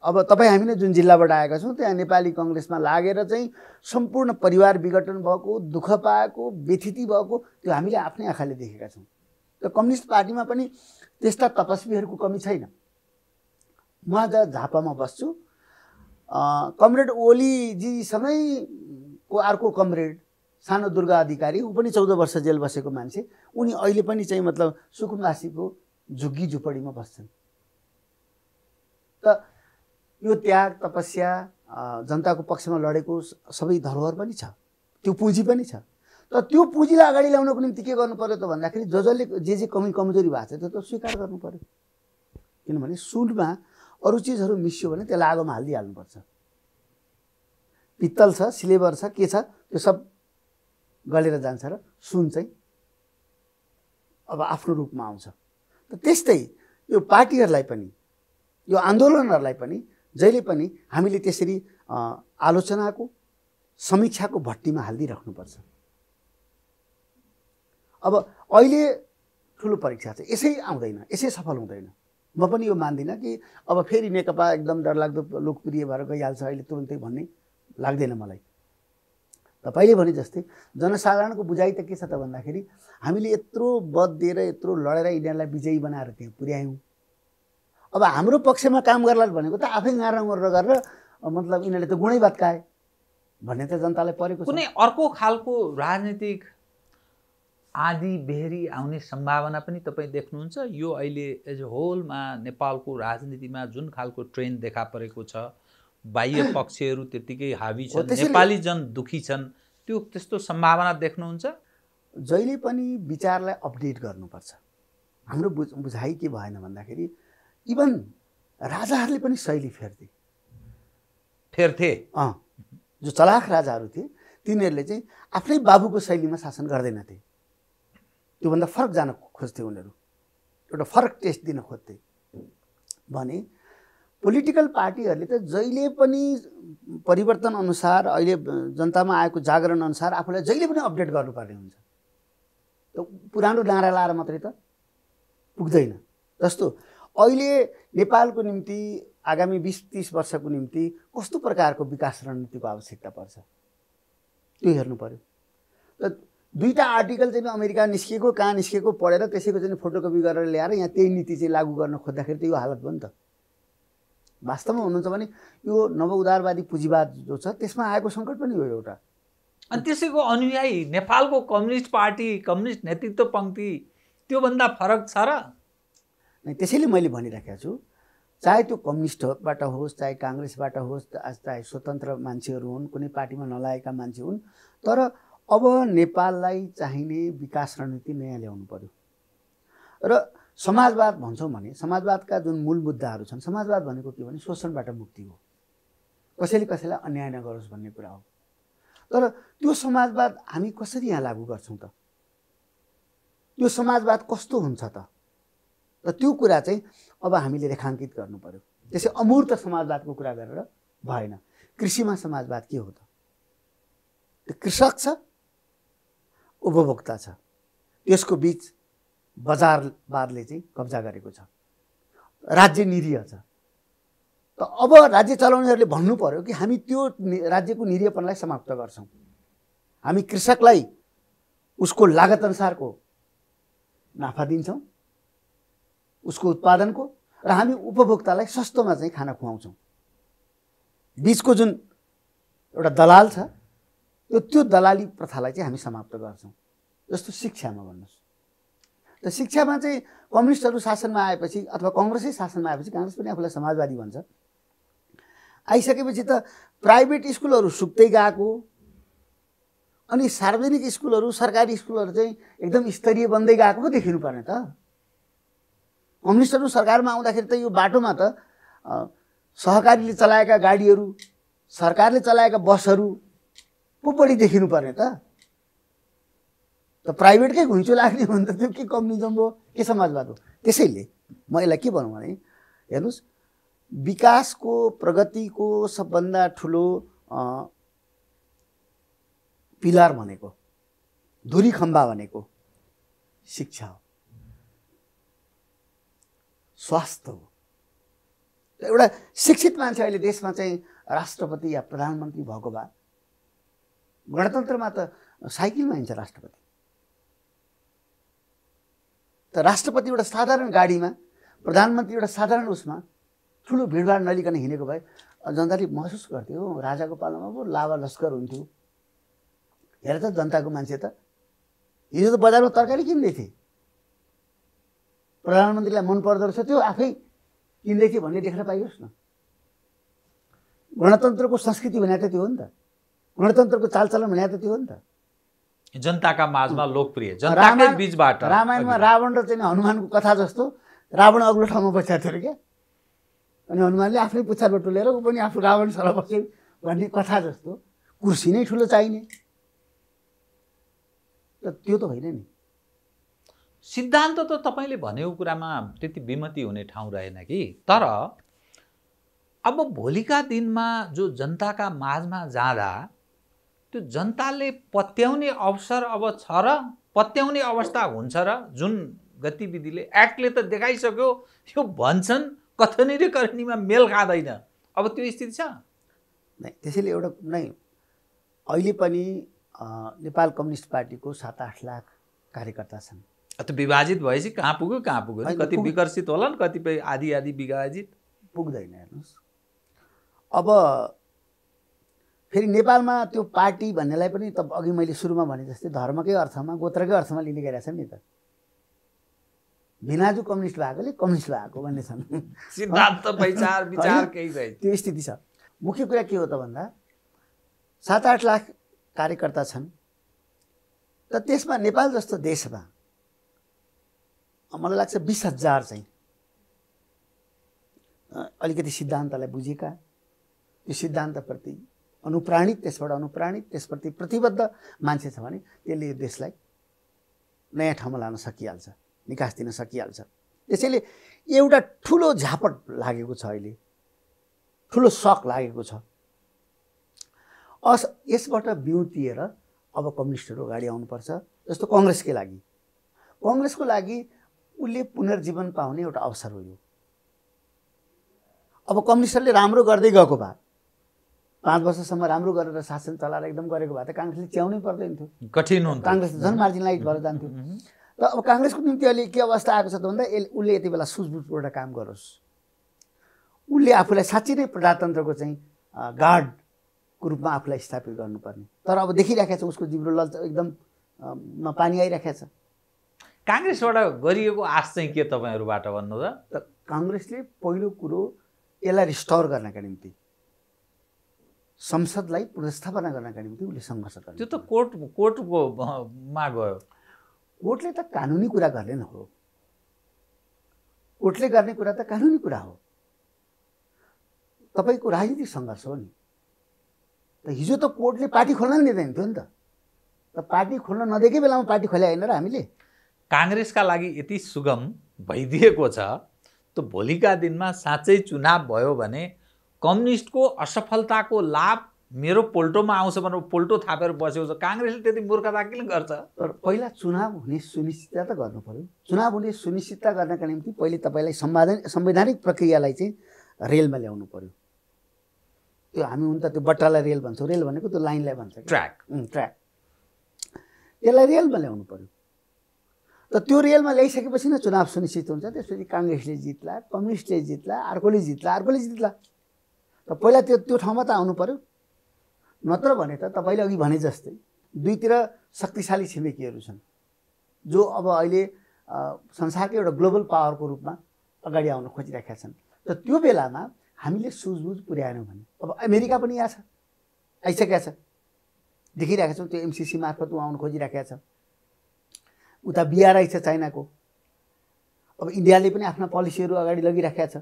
Speaker 2: अब तपाईँ हामी नै जुन जिल्लाबाट आएका छौँ त्यहाँ नेपाली कङ्ग्रेसमा लागेर चाहिँ सम्पूर्ण परिवार विघटन भएको, दुःख पाएको, व्यथिति भएको त्यो हामीले आफ्नै आँखाले देखेका छौँ। र कम्युनिस्ट पार्टीमा पनि त्यस्ता तपस्वीहरूको कमी छैन। म आज झापामा बस्छु, कमरेड ओलीजीसँगैको अर्को कमरेड सानो दुर्गा अधिकारी, ऊ पनि 14 वर्ष जेल बसेको मान्छे, उनी अहिले पनि चाहिँ मतलब सुकुम्बासीको झुग्गी झुपडीमा बस्छन्। त यो त्याग, तपस्या, जनताको पक्षमा लडेको सबै धरोहर पनि छ, त्यो पुँजी पनि छ। तर त्यो पुँजीलाई अगाडि ल्याउनको निम्ति के गर्नु पर्यो त भन्दाखेरि जसले जे कमजोरी भएको छ त्यो त स्वीकार गर्नु पर्यो। किनभने सुनमा अरू चिजहरू मिसियो भने त्यसलाई आगोमा हालिदिइहाल्नुपर्छ। पित्तल छ, सिल्भर छ, के छ, त्यो सब गलेर जान्छ र सुन चाहिँ अब आफ्नो रूपमा आउँछ। त त्यस्तै यो पार्टीहरूलाई पनि, यो आन्दोलनहरूलाई पनि जहिले पनि हामीले त्यसरी आलोचनाको, समीक्षाको भट्टीमा हालिदिइराख्नुपर्छ। अब अहिले ठुलो परीक्षा छ, यसै आउँदैन, यसै सफल हुँदैन। म पनि यो मान्दिनँ कि अब फेरि नेकपा एकदम डरलाग्दो लोकप्रिय भएर गइहाल्छ अहिले तुरुन्तै भन्ने लाग्दैन मलाई। तपाईँले भने जस्तै जनसाधारणको बुझाइ त के छ त भन्दाखेरि हामीले यत्रो बध दिएर, यत्रो लडेर यिनीहरूलाई विजयी बनाएर त्यहाँ पुर्यायौँ। अब हाम्रो पक्षमा काम गर्ला भनेको त आफै गाँडा गरेर मतलब यिनीहरूले त गुणै भत्काए भन्ने त जनतालाई परेको छ।
Speaker 1: कुनै अर्को खालको राजनीतिक आँधी बेहरी आउने सम्भावना पनि तपाईँ देख्नुहुन्छ? यो अहिले एज अ होलमा नेपालको राजनीतिमा जुन खालको ट्रेन्ड देखा परेको छ, बाह्य पक्षहरू त्यतिकै हावी छन्, नेपाली जन दुखी छन्, त्यो त्यस्तो सम्भावना देख्नुहुन्छ?
Speaker 2: जहिले पनि विचारलाई अपडेट गर्नुपर्छ। हाम्रो बुझाइ के भएन भन्दाखेरि इभन राजाहरूले पनि शैली फेर्थे। जो चलाख राजाहरू थिए तिनीहरूले चाहिँ आफ्नै बाबुको शैलीमा शासन गर्दैनथे, त्योभन्दा फरक जान खोज्थे उनीहरू, एउटा फरक टेस्ट दिन खोज्थे। भने पोलिटिकल पार्टीहरूले त जहिले पनि परिवर्तन अनुसार, अहिले जनतामा आएको जागरण अनुसार आफूलाई जहिले पनि अपडेट गर्नुपर्ने हुन्छ। त पुरानो नारा लाएर मात्रै त पुग्दैन। जस्तो अहिले नेपालको निम्ति आगामी 20-30 वर्षको निम्ति कस्तो प्रकारको विकास रणनीतिको आवश्यकता पर्छ त्यो हेर्नु पर्यो। त 2टा आर्टिकल चाहिँ अमेरिका निस्किएको, कहाँ निस्किएको पढेर त्यसैको चाहिँ फोटोकपी गरेर ल्याएर यहाँ त्यही नीति चाहिँ लागू गर्न खोज्दाखेरि त यो हालत भयो नि त। वास्तवमा हुनुहुन्छ भने यो नवउदारवादी पुँजीवाद जो छ त्यसमा आएको सङ्कट पनि हो एउटा।
Speaker 1: अनि त्यसैको अनुयायी नेपालको कम्युनिस्ट पार्टी, कम्युनिस्ट नेतृत्व पङ्क्ति त्योभन्दा फरक छ र?
Speaker 2: नै त्यसैले मैले भनिराखेको छु, चाहे त्यो कम्युनिस्टबाट होस्, चाहे काङ्ग्रेसबाट होस्, चाहे स्वतन्त्र मान्छेहरू हुन्, कुनै पार्टीमा नलागेका मान्छे हुन्, तर अब नेपाललाई चाहिने विकास रणनीति नयाँ ल्याउनु पर्यो। र समाजवाद भन्छौँ भने समाजवादका जुन मूल मुद्दाहरू छन्, समाजवाद भनेको के भने शोषणबाट मुक्ति हो, कसैले कसैलाई अन्याय नगरोस् भन्ने कुरा हो। तर त्यो समाजवाद हामी कसरी यहाँ लागू गर्छौँ त? त्यो समाजवाद कस्तो हुन्छ त? र त्यो कुरा चाहिँ अब हामीले रेखाङ्कित गर्नु पर्यो। त्यसै अमूर्त समाजवादको कुरा गरेर भएन। कृषिमा समाजवाद के हो त? त्यो कृषक छ, उपभोक्ता छ, त्यसको बिच बजारवादले चाहिँ कब्जा गरेको छ, राज्य निरीह छ। त अब राज्य चलाउनेहरूले भन्नु पर्यो कि हामी त्यो राज्यको निरीहपनलाई समाप्त गर्छौँ, हामी कृषकलाई उसको लागत अनुसारको नाफा दिन्छौँ उसको उत्पादनको, र हामी उपभोक्तालाई सस्तोमा चाहिँ खाना खुवाउँछौँ। बिचको जुन एउटा दलाल छ त्यो दलाली प्रथालाई चाहिँ हामी समाप्त गर्छौँ। जस्तो शिक्षामा भन्नुहोस्, त शिक्षामा चाहिँ कम्युनिस्टहरू शासनमा आएपछि अथवा कङ्ग्रेसै शासनमा आएपछि, काङ्ग्रेस पनि आफूलाई समाजवादी भन्छ, आइसकेपछि त प्राइभेट स्कुलहरू सुक्दै गएको, अनि सार्वजनिक स्कुलहरू, सरकारी स्कुलहरू चाहिँ एकदम स्तरीय बन्दै गएको पो देखिनु पर्ने त। कम्युनिस्टहरू सरकारमा आउँदाखेरि त यो बाटोमा त सहकारीले चलाएका गाडीहरू, सरकारले चलाएका बसहरू पो बढी देखिनु पर्ने त। त प्राइभेटकै घुइँचो लाग्ने हो भने त त्यो के कम्युनिजम हो, के समाजवाद हो? त्यसैले म यसलाई के भनौँ भने, हेर्नुहोस्, विकासको, प्रगतिको सबभन्दा ठुलो पिलर भनेको, धुरी खम्बा भनेको शिक्षा हो, स्वास्थ्य हो। एउटा शिक्षित मान्छे अहिले देशमा चाहिँ राष्ट्रपति या प्रधानमन्त्री भएको भए, गणतन्त्रमा त साइकलमा हिँड्छ राष्ट्रपति। त राष्ट्रपति एउटा साधारण गाडीमा, प्रधानमन्त्री एउटा साधारण उसमा ठुलो भिडभाड नलिकन हिँडेको भए जनताले महसुस गर्थ्यो राजाको पालामा पो लावा लस्कर हुन्थ्यो। हेर त जनताको मान्छे त हिजो त बजारमा तरकारी किन्दै थिए, प्रधानमन्त्रीलाई मन पर्दो रहेछ त्यो आफै किन्दै थिए भन्ने देख्न पाइयोस् न। गणतन्त्रको संस्कृति भने त त्यो हो नि त, गणतन्त्रको चालचलन भने त त्यो हो नि त।
Speaker 1: जनताका माझमा लोकप्रिय, जनताकै बीचबाट।
Speaker 2: रामायणमा रावण र चाहिँ हनुमानको कथा जस्तो रावण अग्लो ठाउँमा बसेको थियो क्या, अनि हनुमानले आफ्नै पुच्छारमा टुलेर ऊ पनि आफू रावण सर बस्यो भन्ने कथा जस्तो कुर्सी नै ठुलो चाहिने, त त्यो त होइन नि।
Speaker 1: सिद्धान्त त तपाईँले भनेको कुरामा त्यति विमति हुने ठाउँ रहेन कि, तर अब भोलिका दिनमा जो जनताका माझमा जाँदा त्यो जनताले पत्याउने अवसर अब छ र पत्याउने अवस्था हुन्छ र जुन गतिविधिले एक्टले त देखाइसक्यो यो भन्छन् कथनी र कथनीमा मेल खाँदैन, अब त्यो स्थिति छ
Speaker 2: नै। त्यसैले एउटा नै अहिले पनि नेपाल कम्युनिस्ट पार्टीको 7-8 लाख कार्यकर्ता छन्।
Speaker 1: त्यो विभाजित भएपछि कहाँ पुग्यो कहाँ पुग्यो, कति विकसित होलान्, कतिपय आदि विभाजित
Speaker 2: पुग्दैन। हेर्नुहोस् अब फेरि नेपालमा त्यो पार्टी भन्नेलाई पनि त अघि मैले सुरुमा भने जस्तै धर्मकै अर्थमा, गोत्रकै अर्थमा लिने गरेका छन् नि त। भिनाजु कम्युनिस्ट भएकोले कम्युनिस्ट भएको भन्ने छन्,
Speaker 1: सिद्धान्त विचार केही छैन,
Speaker 2: त्यो स्थिति छ। मुख्य कुरा के हो त भन्दा 7-8 लाख कार्यकर्ता छन्, त त्यसमा नेपाल जस्तो देशमा मलाई लाग्छ 20,000 चाहिँ अलिकति सिद्धान्तलाई बुझेका, त्यो सिद्धान्तप्रति अनुप्राणित, त्यसबाट अनुप्राणित, त्यसप्रति प्रतिबद्ध मान्छे छ भने त्यसले यो देशलाई नयाँ ठाउँमा लान सकिहाल्छ, निकास दिन सकिहाल्छ। त्यसैले एउटा ठुलो झापट लागेको छ, अहिले ठुलो सक लागेको छ। यसबाट बिउतिएर अब कम्युनिस्टहरू अगाडि आउनुपर्छ। जस्तो कङ्ग्रेसकै लागि, कङ्ग्रेसको लागि उसले पुनर्जीवन पाउने एउटा अवसर हो यो। अब कम्युनिस्टहरूले राम्रो गर्दै गएको भए, 5 वर्षसम्म राम्रो गरेर शासन चलाएर एकदम गरेको भए त काङ्ग्रेसले च्याउनै पर्दैन थियो,
Speaker 1: कठिन हुन्छ,
Speaker 2: काङ्ग्रेस झन् मार्जिनलाइज भएर जान्थ्यो। र अब काङ्ग्रेसको निम्ति अहिले के अवस्था आएको छ त भन्दा उसले यति बेला सुझबुझबाट काम गरोस्, उसले आफूलाई साँच्चै नै प्रजातन्त्रको चाहिँ गार्डको रूपमा आफूलाई स्थापित गर्नुपर्ने। तर अब देखिराखेको छ उसको जिब्रो लल्च एकदम पानी आइराखेको छ।
Speaker 1: काङ्ग्रेसबाट गरिएको आश चाहिँ के तपाईँहरूबाट भन्नु त?
Speaker 2: काङ्ग्रेसले पहिलो कुरो यसलाई रिस्टोर गर्नका निम्ति, संसदलाई पुनर्स्थापना गर्नका निम्ति उसले सङ्घर्ष गर्छ।
Speaker 1: त्यो त कोर्टमा गयो,
Speaker 2: कोर्टले त कानुनी कुरा गर्ने न हो, कोर्टले गर्ने कुरा त कानुनी कुरा हो, तपाईँको राजनीतिक सङ्घर्ष हो नि। त हिजो त कोर्टले पार्टी खोल्न दिँदैन थियो नि त पार्टी खोल्न नदिएकै बेलामा पार्टी खोल्या होइन र हामीले।
Speaker 1: काङ्ग्रेसका लागि यति सुगम भइदिएको छ त भोलिका दिनमा साँच्चै चुनाव भयो भने कम्युनिस्टको असफलताको लाभ मेरो पोल्टोमा आउँछ भनेर पोल्टो थापेर बसेको छ। काङ्ग्रेसले त्यति मूर्खता किन गर्छ?
Speaker 2: तर पहिला चुनाव हुने सुनिश्चितता त गर्नु पर्यो। चुनाव हुने सुनिश्चितता गर्नका निम्ति पहिले तपाईँलाई संवैधानिक प्रक्रियालाई चाहिँ रेलमा ल्याउनु पर्यो। त्यो हामी हुन त त्यो बट्टालाई रेल भन्छौँ, रेल भनेको त्यो लाइनलाई भन्छ,
Speaker 1: ट्र्याक।
Speaker 2: त्यसलाई रेलमा ल्याउनु पर्यो। त त्यो रेलमा ल्याइसकेपछि नै चुनाव सुनिश्चित हुन्छ। त्यसपछि काङ्ग्रेसले जित्ला, कम्युनिस्टले जित्ला, अर्कोले जित्ला। त पहिला त्यो ठाउँमा त आउनु पर्यो। नत्र भने त तपाईँले अघि भने जस्तै दुईतिर शक्तिशाली छिमेकीहरू छन् जो अब अहिले संसारकै एउटा ग्लोबल पावरको रूपमा अगाडि आउन खोजिरहेका छन्। त त्यो बेलामा हामीले सुझबुझ पुर्याएनौँ भने अब अमेरिका पनि यहाँ छ, आइसकेका छ, देखिरहेका छौँ। त्यो एमसिसी मार्फत आउन खोजिरहेका छ। उता बिआरआई छ चाइनाको। अब इन्डियाले पनि आफ्ना पोलिसीहरू अगाडि लगिरहेका छ।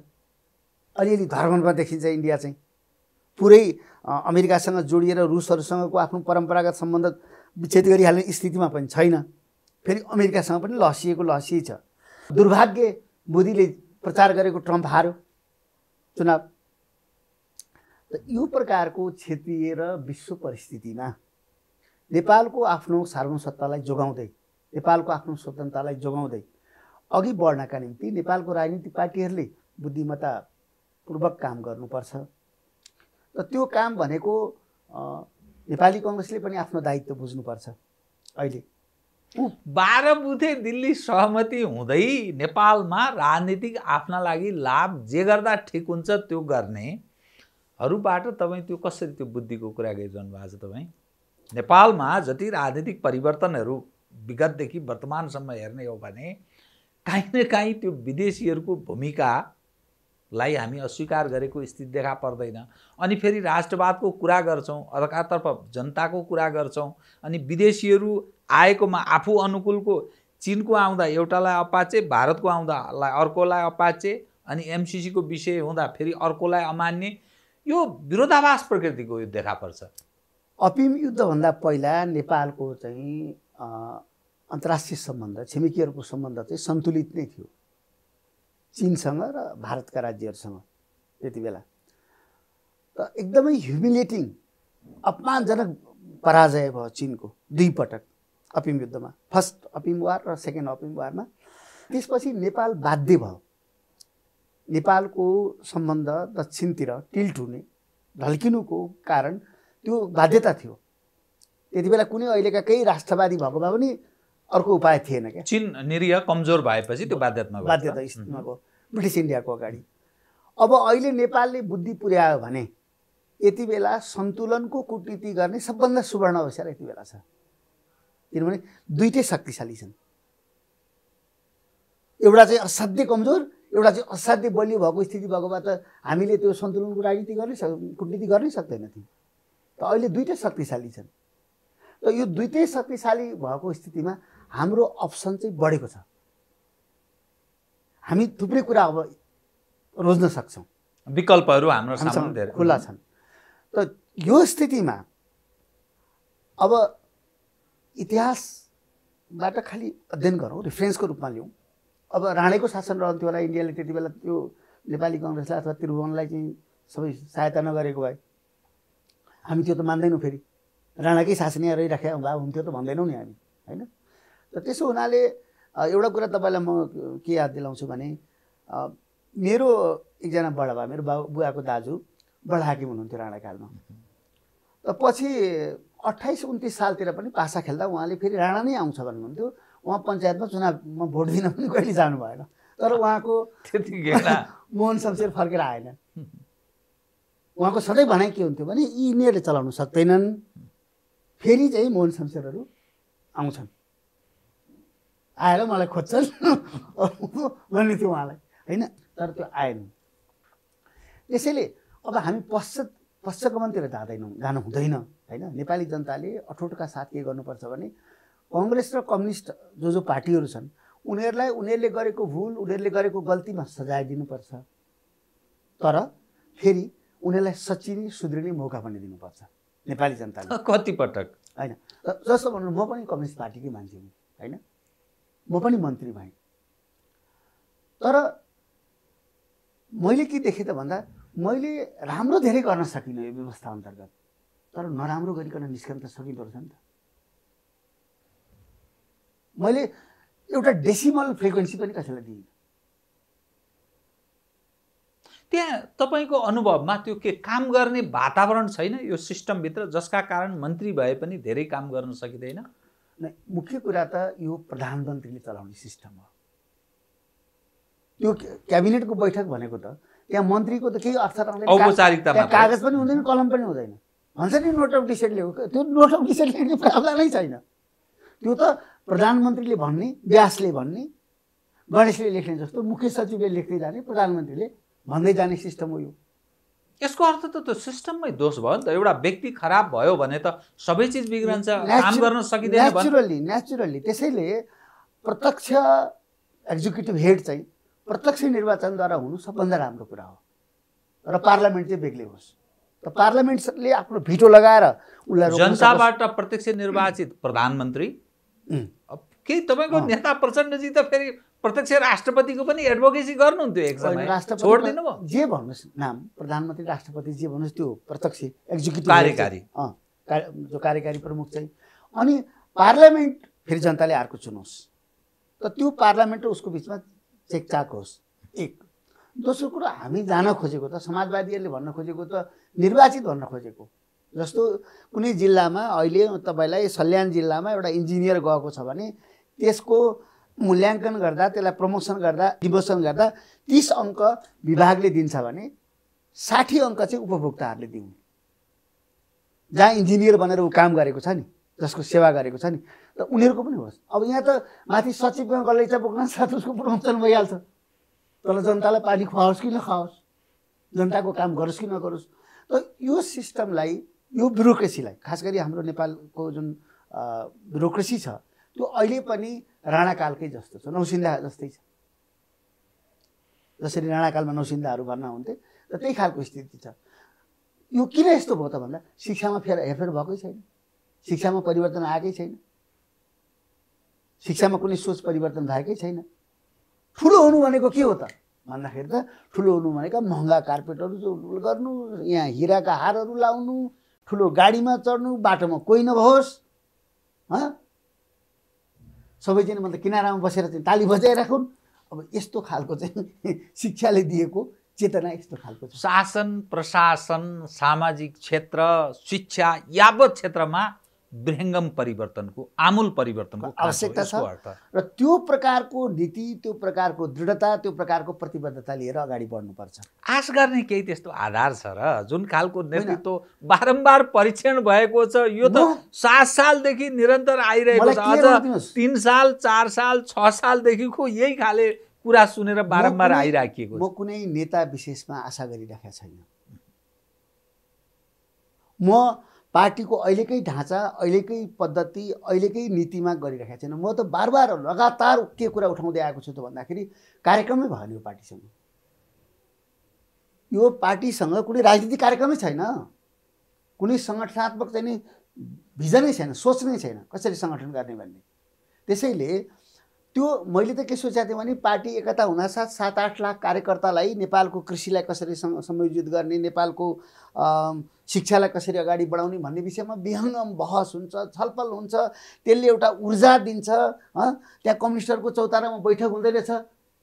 Speaker 2: अलिअलि धर्ममा देखिन्छ इन्डिया चाहिँ पुरै अमेरिकासँग जोडिएर रुसहरूसँगको आफ्नो परम्परागत सम्बन्ध विच्छेद गरिहाल्ने स्थितिमा पनि छैन। फेरि अमेरिकासँग पनि लहसियै छ। दुर्भाग्य मोदीले प्रचार गरेको ट्रम्प हार्यो चुनाव। त यो प्रकारको क्षेत्रीय र विश्व परिस्थितिमा नेपालको आफ्नो सार्वभौमसत्तालाई जोगाउँदै नेपालको आफ्नो स्वतन्त्रतालाई जोगाउँदै अघि बढ्नका निम्ति नेपालको राजनीतिक पार्टीहरूले बुद्धिमत्तापूर्वक काम गर्नुपर्छ। र त्यो काम भनेको नेपाली कङ्ग्रेसले पनि आफ्नो दायित्व बुझ्नुपर्छ। अहिले
Speaker 1: 12 बुथे दिल्ली सहमति हुँदै नेपालमा राजनीतिक आफ्ना लागि लाभ जे गर्दा ठिक हुन्छ त्यो गर्नेहरूबाट तपाईँ त्यो कसरी त्यो बुद्धिको कुरा गरिरहनु भएको छ? तपाईँ नेपालमा जति राजनीतिक परिवर्तनहरू विगतदेखि वर्तमानसम्म हेर्ने हो भने काहीँ न काहीँ त्यो विदेशीहरूको भूमिकालाई हामी अस्वीकार गरेको स्थिति देखा पर्दैन। अनि फेरि राष्ट्रवादको कुरा गर्छौँ, अर्कातर्फ जनताको कुरा गर्छौँ, अनि विदेशीहरू आएकोमा आफू अनुकूलको चीनको आउँदा एउटालाई अपाचे, भारतको आउँदा अर्कोलाई अपाचे, अनि एमसिसीको विषय हुँदा फेरि अर्कोलाई अमान्ने, यो विरोधाभास प्रकृतिको यो देखा पर्छ।
Speaker 2: अफिम युद्धभन्दा पहिला नेपालको चाहिँ अन्तर्राष्ट्रिय सम्बन्ध, छिमेकीहरूको सम्बन्ध चाहिँ सन्तुलित नै थियो चीनसँग र भारतका राज्यहरूसँग। त्यति बेला त एकदमै ह्युमिलेटिङ अपमानजनक पराजय भयो चीनको 2 पटक अफिम युद्धमा, फर्स्ट अफिम वार र सेकेन्ड अफिम वारमा। त्यसपछि नेपाल बाध्य भयो, नेपालको सम्बन्ध दक्षिणतिर टिल्ट हुने ढल्किनुको कारण त्यो बाध्यता थियो। त्यति बेला कुनै अहिलेका केही राष्ट्रवादी भएको भए पनि अर्को उपाय थिएन क्या।
Speaker 1: चीन निरीह कमजोर भएपछि त्यो बाध्यतामा
Speaker 2: गयो ब्रिटिस इन्डियाको अगाडि। अब अहिले नेपालले बुद्धि पुर्यायो भने यति बेला सन्तुलनको कूटनीति गर्ने सबभन्दा सुवर्ण अवसर यति बेला छ। किनभने दुईटै शक्तिशाली छन्, एउटा चाहिँ असाध्य कमजोर, एउटा चाहिँ असाध्य बलियो भएको स्थिति भएको भए त हामीले त्यो सन्तुलनको राजनीति कूटनीति गर्नै सक्दैनथ्यौँ। त अहिले दुईटै शक्तिशाली छन्। त यो दुईटै शक्तिशाली भएको स्थितिमा हाम्रो अप्सन चाहिँ बढेको छ। हामी थुप्रै कुरा अब रोज्न सक्छौँ,
Speaker 1: विकल्पहरू हाम्रो सामने धेरै
Speaker 2: खुला छन्। त यो स्थितिमा अब इतिहासबाट खालि अध्ययन गरौँ, रेफरेन्सको रूपमा लिउँ। अब राणेको शासन रहन्थ्यो होला, इन्डियाले त्यति बेला त्यो नेपाली कङ्ग्रेसलाई अथवा त्रिभुवनलाई चाहिँ सबै सहायता नगरेको भए हामी त्यो त मान्दैनौँ। फेरि राणाकै शासन यहाँ रहिराखेका भए हुन्थ्यो त भन्दैनौँ नि हामी, होइन? त त्यसो हुनाले एउटा कुरा तपाईँलाई म के याद दिलाउँछु भने मेरो एकजना बडाबा, मेरो बुवाको दाजु बडा हाकिम हुनुहुन्थ्यो राणाकालमा। त पछि 28-29 सालतिर पनि पासा खेल्दा उहाँले फेरि राणा नै आउँछ भन्नुहुन्थ्यो। उहाँ पञ्चायतमा चुनावमा भोट दिन पनि कहिले जानु भएन। तर उहाँको मोहन शमशेर फर्केर आएन। उहाँको सधैँ भनाइ के हुन्थ्यो भने यिनीहरूले चलाउन सक्दैनन्, फेरि चाहिँ मोहन शमशेरहरू आउँछन्, आएर मलाई खोज्छन् भन्ने थियो उहाँलाई, होइन? तर त्यो आएन। त्यसैले अब हामी पश्चकमनतिर जानु हुँदैन, होइन? नेपाली जनताले अठोटका साथ के गर्नुपर्छ भने कङ्ग्रेस र कम्युनिस्ट जो पार्टीहरू छन् उनीहरूलाई उनीहरूले गरेको भुल, उनीहरूले गरेको गल्तीमा सजाय दिनुपर्छ। तर फेरि उनीहरूलाई सचिने सुध्रिने मौका पनि दिनुपर्छ नेपाली जनताले।
Speaker 1: कति पटक,
Speaker 2: होइन? जस्तो भन्नु, म पनि कम्युनिस्ट पार्टीकै मान्छे हुँ, होइन? म पनि मन्त्री भएँ। तर मैले के देखेँ त भन्दा मैले राम्रो धेरै गर्न सकिनँ यो व्यवस्था अन्तर्गत, तर नराम्रो गरिकन निस्कन त सकिँदो रहेछ नि त। मैले एउटा डेसिमल फ्रिक्वेन्सी पनि कसैलाई दिइनँ।
Speaker 1: त्यहाँ तपाईँको अनुभवमा त्यो के काम गर्ने वातावरण छैन यो सिस्टमभित्र, जसका कारण मन्त्री भए पनि धेरै काम गर्न सकिँदैन?
Speaker 2: नै, मुख्य कुरा त यो प्रधानमन्त्रीले चलाउने सिस्टम हो। त्यो क्याबिनेटको बैठक भनेको त त्यहाँ मन्त्रीको त केही अर्थ रहँदैन,
Speaker 1: औपचारिकता,
Speaker 2: कागज पनि हुँदैन, कलम पनि हुँदैन। भन्छ नि नोट अफ डिसेन्टले हो, त्यो नोट अफ डिसेन्ट लेख्ने प्रावधान नै छैन। त्यो त प्रधानमन्त्रीले भन्ने, व्यासले भन्ने, गणेशले लेख्ने जस्तो मुख्य सचिवले लेख्दै जाने, प्रधानमन्त्रीले भन्दै जाने सिस्टम हो यो।
Speaker 1: यसको अर्थ त त्यो सिस्टममै दोष भयो नि त। एउटा व्यक्ति खराब भयो भने त सबै चिज बिग्रन्छ, काम गर्न सकिँदैन।
Speaker 2: नेचुरली। त्यसैले प्रत्यक्ष एक्जिक्युटिभ हेड चाहिँ प्रत्यक्ष निर्वाचनद्वारा हुनु सबभन्दा राम्रो कुरा हो, र पार्लियामेन्ट चाहिँ बेग्लै होस्। त पार्लियामेन्टले आफ्नो भिटो लगाएर उसलाई
Speaker 1: जनताबाट प्रत्यक्ष निर्वाचित प्रधानमन्त्री, केही तपाईँको नेता प्रचण्डजी त फेरि प्रत्यक्ष राष्ट्रपतिको पनि एडभोकेसी गर्नुहुन्थ्यो एक समय, छोड्दिनु भयो?
Speaker 2: जे भन्नुहोस् नाम, प्रधानमन्त्री राष्ट्रपति जे भन्नुहोस् त्यो प्रत्यक्ष एक्जिक्युटिभ
Speaker 1: कार्यकारी,
Speaker 2: जो कार्यकारी प्रमुख चाहिँ। अनि पार्लियामेन्ट फेरि जनताले अर्को चुनोस्, त त्यो पार्लियामेन्ट र उसको बिचमा चेकचाक होस्। एक दोस्रो कुरो, हामी जान खोजेको त समाजवादीहरूले भन्न खोजेको त निर्वाचित भन्न खोजेको। जस्तो कुनै जिल्लामा अहिले तपाईँलाई सल्यान जिल्लामा एउटा इन्जिनियर गएको छ भने त्यसको मूल्याङ्कन गर्दा, त्यसलाई प्रमोसन गर्दा, डिमोसन गर्दा 30 अङ्क विभागले दिन्छ भने 60 अङ्क चाहिँ उपभोक्ताहरूले दिउन्। जहाँ इन्जिनियर बनेर ऊ काम गरेको छ नि, जसको सेवा गरेको छ नि, त उनीहरूको पनि होस्। अब यहाँ त माथि सचिवमा गलैँचा बोक्न साथ उसको प्रमोसन भइहाल्छ। तल जनतालाई पानी खुवाओस् कि नखुवाओस्, जनताको काम गरोस् कि नगरोस्। त यो सिस्टमलाई, यो ब्युरोक्रेसीलाई, खास गरी हाम्रो नेपालको जुन ब्युरोक्रेसी छ त्यो अहिले पनि राणाकालकै जस्तो छ, नौसिन्धा जस्तै छ। जसरी राणाकालमा नौसिन्धाहरू भर्ना हुन्थे, र त्यही खालको स्थिति छ। यो किन यस्तो भयो त भन्दा शिक्षामा हेरफेर भएकै छैन, शिक्षामा परिवर्तन आएकै छैन, शिक्षामा कुनै सोच परिवर्तन भएकै छैन। ठुलो हुनु भनेको के हो त भन्दाखेरि त ठुलो हुनु भनेको महँगा कार्पेटहरू जो गर्नु, यहाँ हिराका हारहरू लाउनु, ठुलो गाडीमा चढ्नु, बाटोमा कोही नहोस्, सबैजना मतलब किनारामा बसेर चाहिँ ताली बजाइराखुन्। अब यस्तो खालको चाहिँ शिक्षाले दिएको चेतना यस्तो खालको छ।
Speaker 1: शासन प्रशासन सामाजिक क्षेत्र शिक्षा यावत क्षेत्रमा विहङ्गम परिवर्तनको, आमूल परिवर्तनको
Speaker 2: आवश्यकता छ। र त्यो प्रकारको नीति, त्यो प्रकारको दृढता, त्यो प्रकारको प्रतिबद्धता लिएर अगाडि बढ्नुपर्छ।
Speaker 1: आश गर्ने केही त्यस्तो आधार छ र? जुन खालको नेतृत्व बारम्बार परीक्षण भएको छ, यो त 7 सालदेखि निरन्तर आइरहेको छ। अझ 3 साल 4 साल 6 सालदेखिको यही खाले कुरा सुनेर बारम्बार आइराखिएको छ।
Speaker 2: म कुनै नेता विशेषमा आशा गरिराखेको छैन। म पार्टीको अहिलेकै ढाँचा, अहिलेकै पद्धति, अहिलेकै नीतिमा गरिराखेको छैन। म त बार लगातार के कुरा उठाउँदै आएको छु त भन्दाखेरि कार्यक्रमै भएन यो पार्टीसँग। यो पार्टीसँग कुनै राजनीतिक कार्यक्रमै छैन, कुनै सङ्गठनात्मक चाहिँ नि भिजनै छैन, सोच नै छैन कसरी सङ्गठन गर्ने भन्ने। त्यसैले त्यो मैले त के सोचेको थिएँ भने पार्टी एकता हुनासाथ 7-8 लाख कार्यकर्तालाई नेपालको कृषिलाई कसरी संयोजित गर्ने, नेपालको शिक्षालाई कसरी अगाडि बढाउने भन्ने विषयमा विहङ्गम बहस हुन्छ, छलफल हुन्छ। त्यसले एउटा ऊर्जा दिन्छ। त्यहाँ कम्युनिस्टहरूको चौतारामा बैठक हुँदै रहेछ,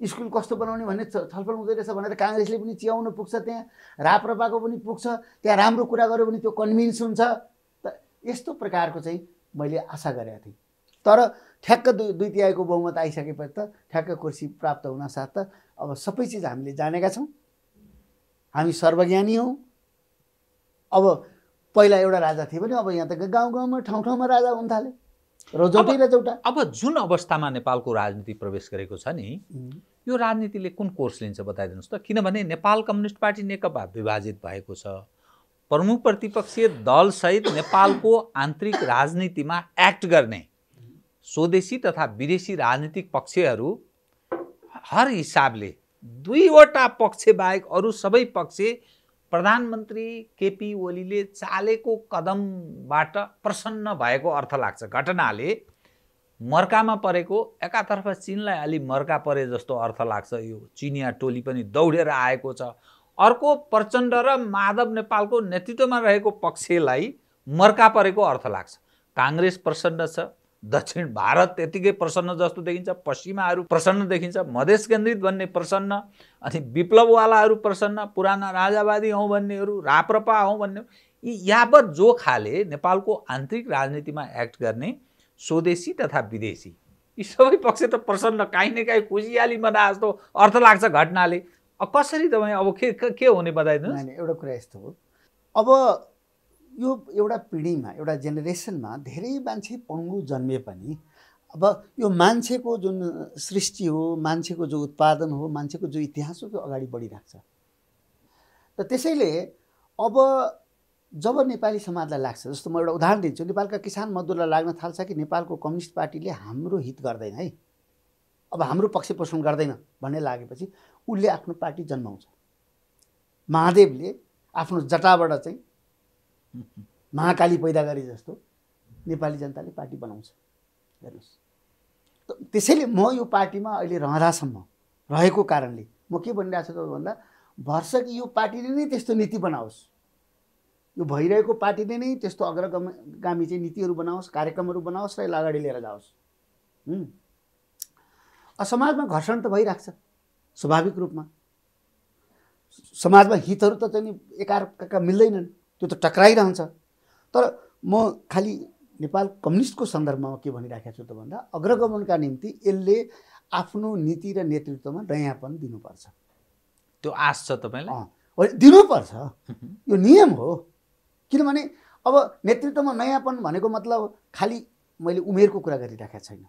Speaker 2: स्कुल कस्तो बनाउने भन्ने छलफल हुँदै रहेछ भनेर काङ्ग्रेसले पनि चियाउन पुग्छ, त्यहाँ राप्रपाको पनि पुग्छ, त्यहाँ राम्रो कुरा गर्यो भने त्यो कन्भिन्स हुन्छ। त यस्तो प्रकारको चाहिँ मैले आशा गरेको थिएँ। तर ठ्याक्क 2/3 बहुमत आइसकेपछि त ठ्याक्क कुर्सी प्राप्त हुनसाथ त अब सबै चिज हामीले जानेका छौँ, हामी सर्वज्ञानी हौँ। अब पहिला एउटा राजा थिए भने अब यहाँ त गाउँ गाउँमा ठाउँ ठाउँमा राजा हुन थाले, रजौटै रजौटा।
Speaker 1: अब जुन अवस्थामा नेपालको राजनीति प्रवेश गरेको छ नि, यो राजनीतिले कुन कोर्स लिन्छ बताइदिनुहोस् त? किनभने नेपाल कम्युनिस्ट पार्टी नेकपा विभाजित भएको छ। प्रमुख प्रतिपक्षीय दलसहित नेपालको आन्तरिक राजनीतिमा एक्ट गर्ने स्वदेशी तथा विदेशी राजनीतिक पक्षहरू हर हिसाबले 2वटा पक्ष बाहेक अरू सबै पक्ष प्रधानमन्त्री केपी ओलीले चालेको कदमबाट प्रसन्न भएको अर्थ लाग्छ। घटनाले मर्कामा परेको, एकातर्फ चीनलाई अलि मर्का परे जस्तो अर्थ लाग्छ। यो चिनिया टोली पनि दौडेर आएको छ। अर्को प्रचण्ड र माधव नेपालको नेतृत्वमा रहेको पक्षलाई मर्का परेको अर्थ लाग्छ। काङ्ग्रेस प्रसन्न छ, दक्षिण भारत त्यतिकै प्रसन्न जस्तो देखिन्छ, पश्चिमाहरू प्रसन्न देखिन्छ, मधेस केन्द्रित भन्ने प्रसन्न, अनि विप्लववालाहरू प्रसन्न, पुराना राजावादी हौँ भन्नेहरू, राप्रपा हौँ भन्ने, यी यावत जो खाले नेपालको आन्तरिक राजनीतिमा एक्ट गर्ने स्वदेशी तथा विदेशी यी सबै पक्ष त प्रसन्न, काहीँ न काहीँ खुसियाली मना जस्तो अर्थ लाग्छ घटनाले। कसरी तपाईँ अब के हुने बताइदिनुहोस्?
Speaker 2: एउटा कुरा यस्तो हो, अब यो एउटा पिँढीमा, एउटा जेनेरेसनमा धेरै मान्छे पङ्गु जन्मिए पनि अब यो मान्छेको जुन सृष्टि हो, मान्छेको जो उत्पादन हो, मान्छेको जो इतिहास हो, त्यो अगाडि बढिरहेको छ। त त्यसैले अब जब नेपाली समाजलाई लाग्छ, जस्तो म एउटा उदाहरण दिन्छु, नेपालका किसान मजदुरलाई लाग्न थाल्छ कि नेपालको कम्युनिस्ट पार्टीले हाम्रो हित गर्दैन है, अब हाम्रो पक्ष पोषण गर्दैन भन्ने लागेपछि उसले आफ्नो पार्टी जन्माउँछ। महादेवले आफ्नो जटाबाट चाहिँ महाकाली पैदा गरे जस्तो नेपाली जनताले पार्टी बनाउँछ। हेर्नुहोस्, त्यसैले म यो पार्टीमा अहिले रहँदासम्म रहेको कारणले म के भनिरहेको छु भन्दा भर्छ कि यो पार्टीले नै त्यस्तो नीति बनाओस्, यो भइरहेको पार्टीले नै त्यस्तो अग्रगामी चाहिँ नीतिहरू बनाओस्, कार्यक्रमहरू बनाओस् र यसलाई अगाडि लिएर जाओस्। समाजमा घर्षण त भइरहेको छ स्वाभाविक रूपमा। समाजमा हितहरू त चाहिँ एकाअर्काका मिल्दैनन्, त्यो त टक्राइरहन्छ। तर म खालि नेपाल कम्युनिस्टको सन्दर्भमा के भनिराखेको छु त भन्दा अग्रगमनका निम्ति यसले आफ्नो नीति र नेतृत्वमा नयाँपन दिनुपर्छ।
Speaker 1: त्यो आश छ तपाईँलाई?
Speaker 2: दिनुपर्छ, यो नियम हो। किनभने अब नेतृत्वमा नयाँपन भनेको मतलब खालि मैले उमेरको कुरा गरिराखेको छैन।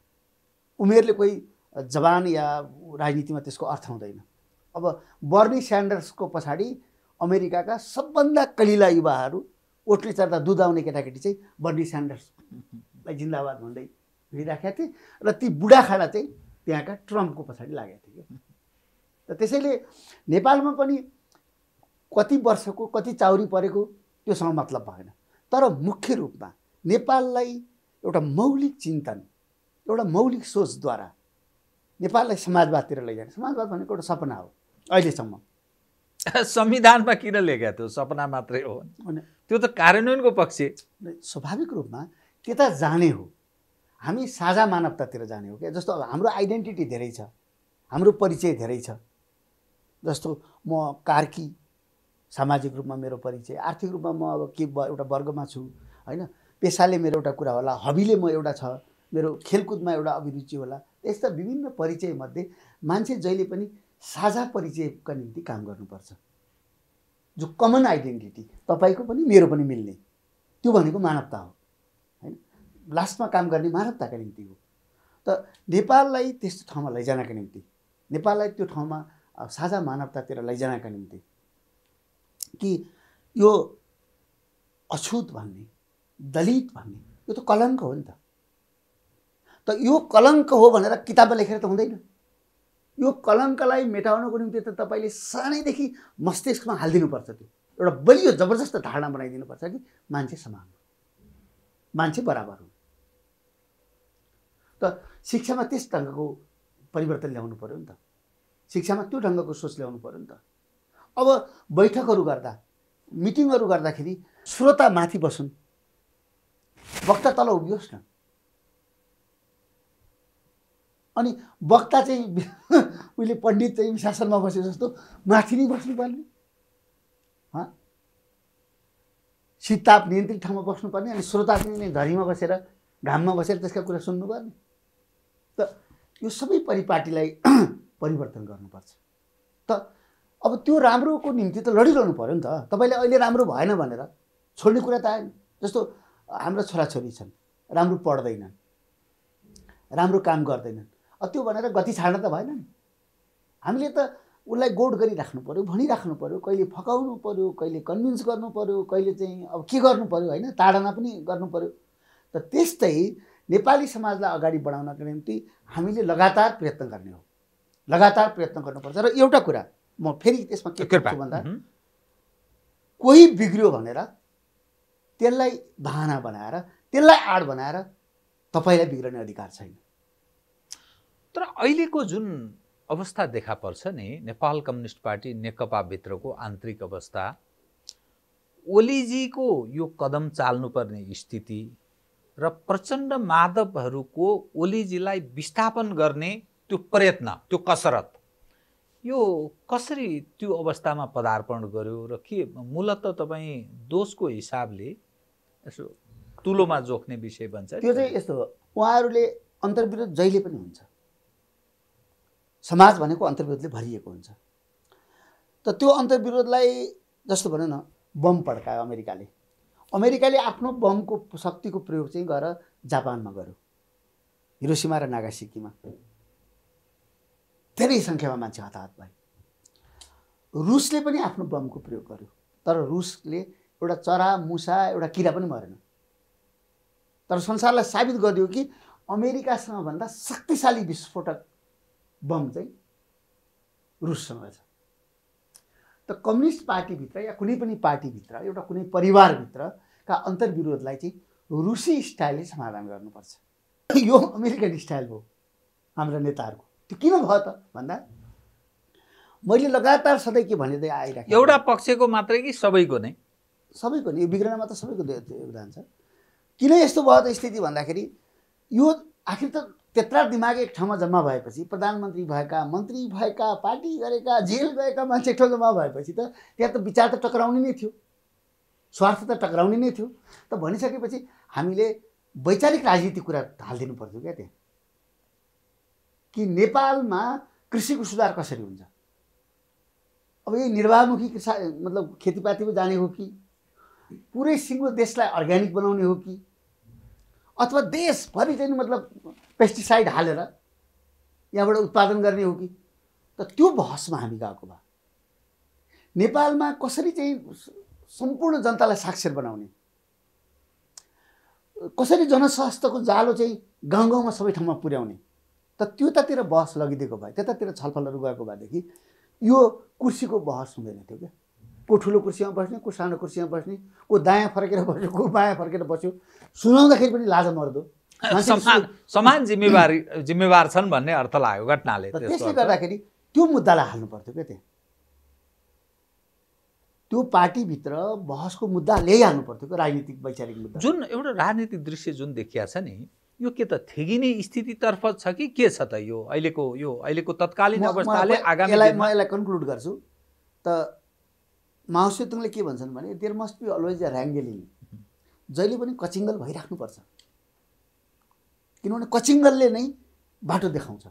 Speaker 2: उमेरले कोही जवान या राजनीतिमा त्यसको अर्थ हुँदैन। अब बर्नी स्यान्डर्सको पछाडि अमेरिकाका सबभन्दा कलिला युवाहरू ओठले चढ्दा दुध आउने केटाकेटी चाहिँ बर्नी स्यान्डर्सलाई जिन्दाबाद भन्दै हिँडिराखेका थिए र ती बुढाखाडा चाहिँ त्यहाँका ट्रम्पको पछाडि लागेको थियो। र त्यसैले नेपालमा पनि कति वर्षको कति चाउरी परेको त्योसँग मतलब भएन। तर मुख्य रूपमा नेपाललाई एउटा मौलिक चिन्तन, एउटा मौलिक सोचद्वारा नेपाललाई समाजवादतिर लैजाने। समाजवाद भनेको एउटा सपना हो अहिलेसम्म।
Speaker 1: संविधानमा किन लेखेको थियो सपना मात्रै हो? त्यो त कार्यान्वयनको पक्ष।
Speaker 2: स्वाभाविक रूपमा त्यता जाने हो, हामी साझा मानवतातिर जाने हो क्या। जस्तो अब हाम्रो आइडेन्टिटी धेरै छ, हाम्रो परिचय धेरै छ। जस्तो म कार्की, सामाजिक रूपमा मेरो परिचय, आर्थिक रूपमा म अब के एउटा वर्गमा छु होइन, पेसाले मेरो एउटा कुरा होला, हबीले म एउटा छ, मेरो खेलकुदमा एउटा अभिरुचि होला। यस्ता विभिन्न परिचयमध्ये मान्छे जहिले पनि साझा परिचयका निम्ति काम गर्नुपर्छ। जो कमन आइडेन्टिटी तपाईँको पनि मेरो पनि मिल्ने, त्यो भनेको मानवता हो होइन। लास्टमा काम गर्ने मानवताका निम्ति हो। त नेपाललाई त्यस्तो ठाउँमा लैजानका निम्ति, नेपाललाई त्यो ठाउँमा साझा मानवतातिर लैजानका निम्ति कि यो अछुत भन्ने, दलित भन्ने यो त कलङ्क हो नि त। त यो कलङ्क हो भनेर किताबमा लेखेर त हुँदैन। यो कलङ्कलाई मेटाउनको निम्ति त तपाईँले सानैदेखि मस्तिष्कमा हालिदिनुपर्छ। त्यो एउटा बलियो जबरजस्त धारणा बनाइदिनुपर्छ कि मान्छे समान हो, मान्छे बराबर हो। त शिक्षामा त्यस ढङ्गको परिवर्तन ल्याउनु पऱ्यो नि त। शिक्षामा त्यो ढङ्गको सोच ल्याउनु पऱ्यो नि त। अब बैठकहरू गर्दा, मिटिङहरू गर्दाखेरि श्रोता माथि बसुन्, वक्ता तल उभियोस् न। अनि वक्ता चाहिँ उहिले पण्डित चाहिँ शासनमा बसे जस्तो माथि नै बस्नुपर्ने, शीतताप नियन्त्रित ठाउँमा बस्नुपर्ने, अनि श्रोता पनि धरीमा बसेर घाममा बसेर त्यसका कुरा सुन्नुपर्ने। त यो सबै परिपाटीलाई परिवर्तन गर्नुपर्छ। त अब त्यो राम्रोको निम्ति त लडिरहनु पऱ्यो नि त। तपाईँले अहिले राम्रो भएन भनेर छोड्ने कुरा त आएन। जस्तो हाम्रो छोराछोरी छन्, राम्रो पढ्दैनन्, राम्रो काम गर्दैनन्, त्यो भनेर गति छाड्न त भएन नि। हामीले त उसलाई गोड गरिराख्नु पऱ्यो, भनिराख्नु पऱ्यो, कहिले फकाउनु पऱ्यो, कहिले कन्भिन्स गर्नु पऱ्यो, कहिले चाहिँ अब के गर्नु पऱ्यो होइन, ताडना पनि गर्नु पऱ्यो। त त्यस्तै नेपाली समाजलाई अगाडि बढाउनका निम्ति हामीले लगातार प्रयत्न गर्ने हो, लगातार प्रयत्न गर्नुपर्छ। र एउटा कुरा म फेरि त्यसमा के भन्छु भन्दा, कोही बिग्रियो भनेर त्यसलाई बहाना बनाएर, त्यसलाई आड बनाएर तपाईँलाई बिग्रने अधिकार छैन।
Speaker 1: तर अहिलेको जुन अवस्था देखा पर्छ नि, नेपाल कम्युनिस्ट पार्टी नेकपाभित्रको आन्तरिक अवस्था, ओलीजीको यो कदम चाल्नुपर्ने स्थिति र प्रचण्ड माधवहरूको ओलीजीलाई विस्थापन गर्ने त्यो प्रयत्न, त्यो कसरत, यो कसरी त्यो अवस्थामा पदार्पण गर्यो र के मूलतः तपाईँ दोषको हिसाबले यसो तुलोमा जोख्ने विषय बन्छ?
Speaker 2: त्यो चाहिँ यस्तो हो, उहाँहरूले अन्तर्विरोध जहिले पनि हुन्छ। समाज भनेको अन्तर्विरोधले भरिएको हुन्छ। त त्यो अन्तर्विरोधलाई जस्तो भनौँ न, बम पड्कायो अमेरिकाले। अमेरिकाले आफ्नो बमको शक्तिको प्रयोग चाहिँ गएर जापानमा गर्यो, हिरोसिमा र नागासाकीमा धेरै सङ्ख्यामा मान्छे हताहत भए। रुसले पनि आफ्नो बमको प्रयोग गर्यो, तर रुसले एउटा चरा, मुसा, एउटा किरा पनि मरेन। तर संसारलाई साबित गरिदियो कि अमेरिकासँग भन्दा शक्तिशाली विस्फोटक बम चाहिँ रुससँग छ। त कम्युनिस्ट पार्टीभित्र या कुनै पनि पार्टीभित्र, एउटा कुनै परिवारभित्रका अन्तर्विरोधलाई चाहिँ रुसी स्टाइलले समाधान गर्नुपर्छ। यो अमेरिकन स्टाइल हो हाम्रा नेताहरूको। त्यो किन भयो त भन्दा, मैले लगातार सधैँ के भनिँदै आइरहेको,
Speaker 1: एउटा पक्षको मात्रै कि सबैको नै?
Speaker 2: सबैको नै। यो बिग्रनमा त सबैको योगदान छ। किन यस्तो भयो त स्थिति भन्दाखेरि, यो आखिर त त्यत्रा दिमाग एक ठाउँमा जम्मा भएपछि प्रधानमन्त्री भएका मन्त्री भएका पार्टी गरेका जेल गएका मान्छे एक ठाउँ जम्मा भएपछि त त्यहाँ त विचार त टक्राउने नै थियो, स्वार्थ त टक्राउने नै थियो। त भनिसकेपछि हामीले वैचारिक राजनीतिक कुरा हालिदिनु पर्थ्यो क्या त्यहाँ, कि नेपालमा कृषिको सुधार कसरी हुन्छ। अब यही निर्वाहमुखी मतलब खेतीपातीमा जाने हो कि पुरै सिङ्गो देशलाई अर्ग्यानिक बनाउने हो कि अथवा देशभरि चाहिँ मतलब पेस्टिसाइड हालेर यहाँबाट उत्पादन गर्ने हो कि। त त्यो बहसमा हामी गएको भए नेपालमा कसरी चाहिँ सम्पूर्ण जनतालाई साक्षर बनाउने, कसरी जनस्वास्थ्यको जालो चाहिँ गाउँ गाउँमा सबै ठाउँमा पुर्याउने, त त्यतातिर बहस लगिदिएको भए, त्यतातिर छलफलहरू गएको भएदेखि यो कुर्सीको बहस हुँदैन थियो क्या। को ठुलो कुर्सीमा बस्ने, को सानो कुर्सीमा बस्ने, को दायाँ फर्केर बस्यो, को बायाँ फर्केर बस्यो, सुनाउँदाखेरि पनि लाज मर्दो।
Speaker 1: समान जिम्मेवार छन् भन्ने अर्थ लाग्यो घटनाले।
Speaker 2: त्यसले गर्दाखेरि त्यो मुद्दालाई हाल्नु पर्थ्यो क्या त्यहाँ, त्यो पार्टीभित्र बहसको मुद्दा ल्याइहाल्नु पर्थ्यो क्या, राजनीतिक वैचारिक मुद्दा।
Speaker 1: जुन एउटा राजनीतिक दृश्य जुन देखिया छ नि, यो के त थेगिने स्थितितर्फ छ कि के छ त? यो अहिलेको तत्कालीन अवस्थाले आगामी
Speaker 2: म यसलाई कन्क्लुड गर्छु त। माओ सेतुङले के भन्छन् भने there must be always a wrangling, जहिले पनि कचिङ्गल भइराख्नुपर्छ, किनभने कचिङ्गलले नै बाटो देखाउँछ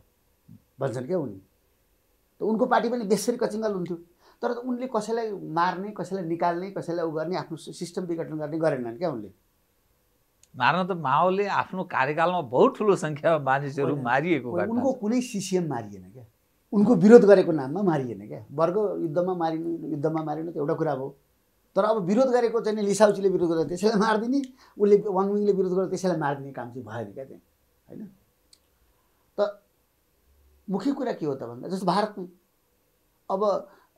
Speaker 2: भन्छन् क्या उनी। त उनको पार्टी पनि बेसरी कचिङ्गल हुन्थ्यो, तर उनले कसैलाई मार्ने, कसैलाई निकाल्ने, कसैलाई उ गर्ने, आफ्नो सिस्टम विघटन गर्ने गरेनन् क्या उनले।
Speaker 1: मार्न त माओले आफ्नो कार्यकालमा बहुत ठुलो सङ्ख्यामा मानिसहरू मारिएको घटना।
Speaker 2: उनको कुनै सिसिएम मारिएन क्या, उनको विरोध गरेको नाममा मारिएन क्या। वर्ग युद्धमा मारिनु त एउटा कुरा हो, तर अब विरोध गरेको चाहिँ लिसाउचीले विरोध गरेर त्यसैलाई मारिदिने, उसले वाङमिङले विरोध गरेर त्यसैलाई मारिदिने काम चाहिँ भएन क्या त्यहाँ, होइन। त मुख्य कुरा के हो त भन्दा जस्तो भारतमै अब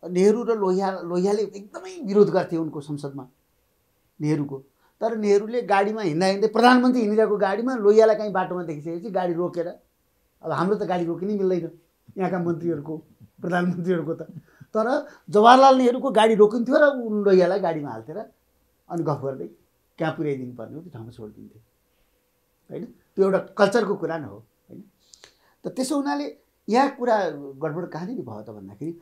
Speaker 2: नेहरू र लोहियाले एकदमै विरोध गर्थे उनको संसदमा नेहरूको, तर नेहरूले गाडीमा हिँड्दै प्रधानमन्त्री हिँडिरहेको गाडीमा लोहियालाई कहीँ बाटोमा देखिसकेपछि गाडी रोकेर, अब हाम्रो त गाडी रोकिनै मिल्दैन यहाँका मन्त्रीहरूको, प्रधानमन्त्रीहरूको त, तर जवाहरलाल नेहरूको गाडी रोकिन्थ्यो र लोहियालाई गाडीमा हाल्थेर अनि गफ गर्दै कहाँ पुर्याइदिनु पर्ने हो त्यो ठाउँमा छोडिदिन्थ्यो, होइन। त्यो एउटा कल्चरको कुरा नै हो, होइन। त त्यसो हुनाले यहाँ कुरा गडबड कहाँनिर भयो त भन्दाखेरि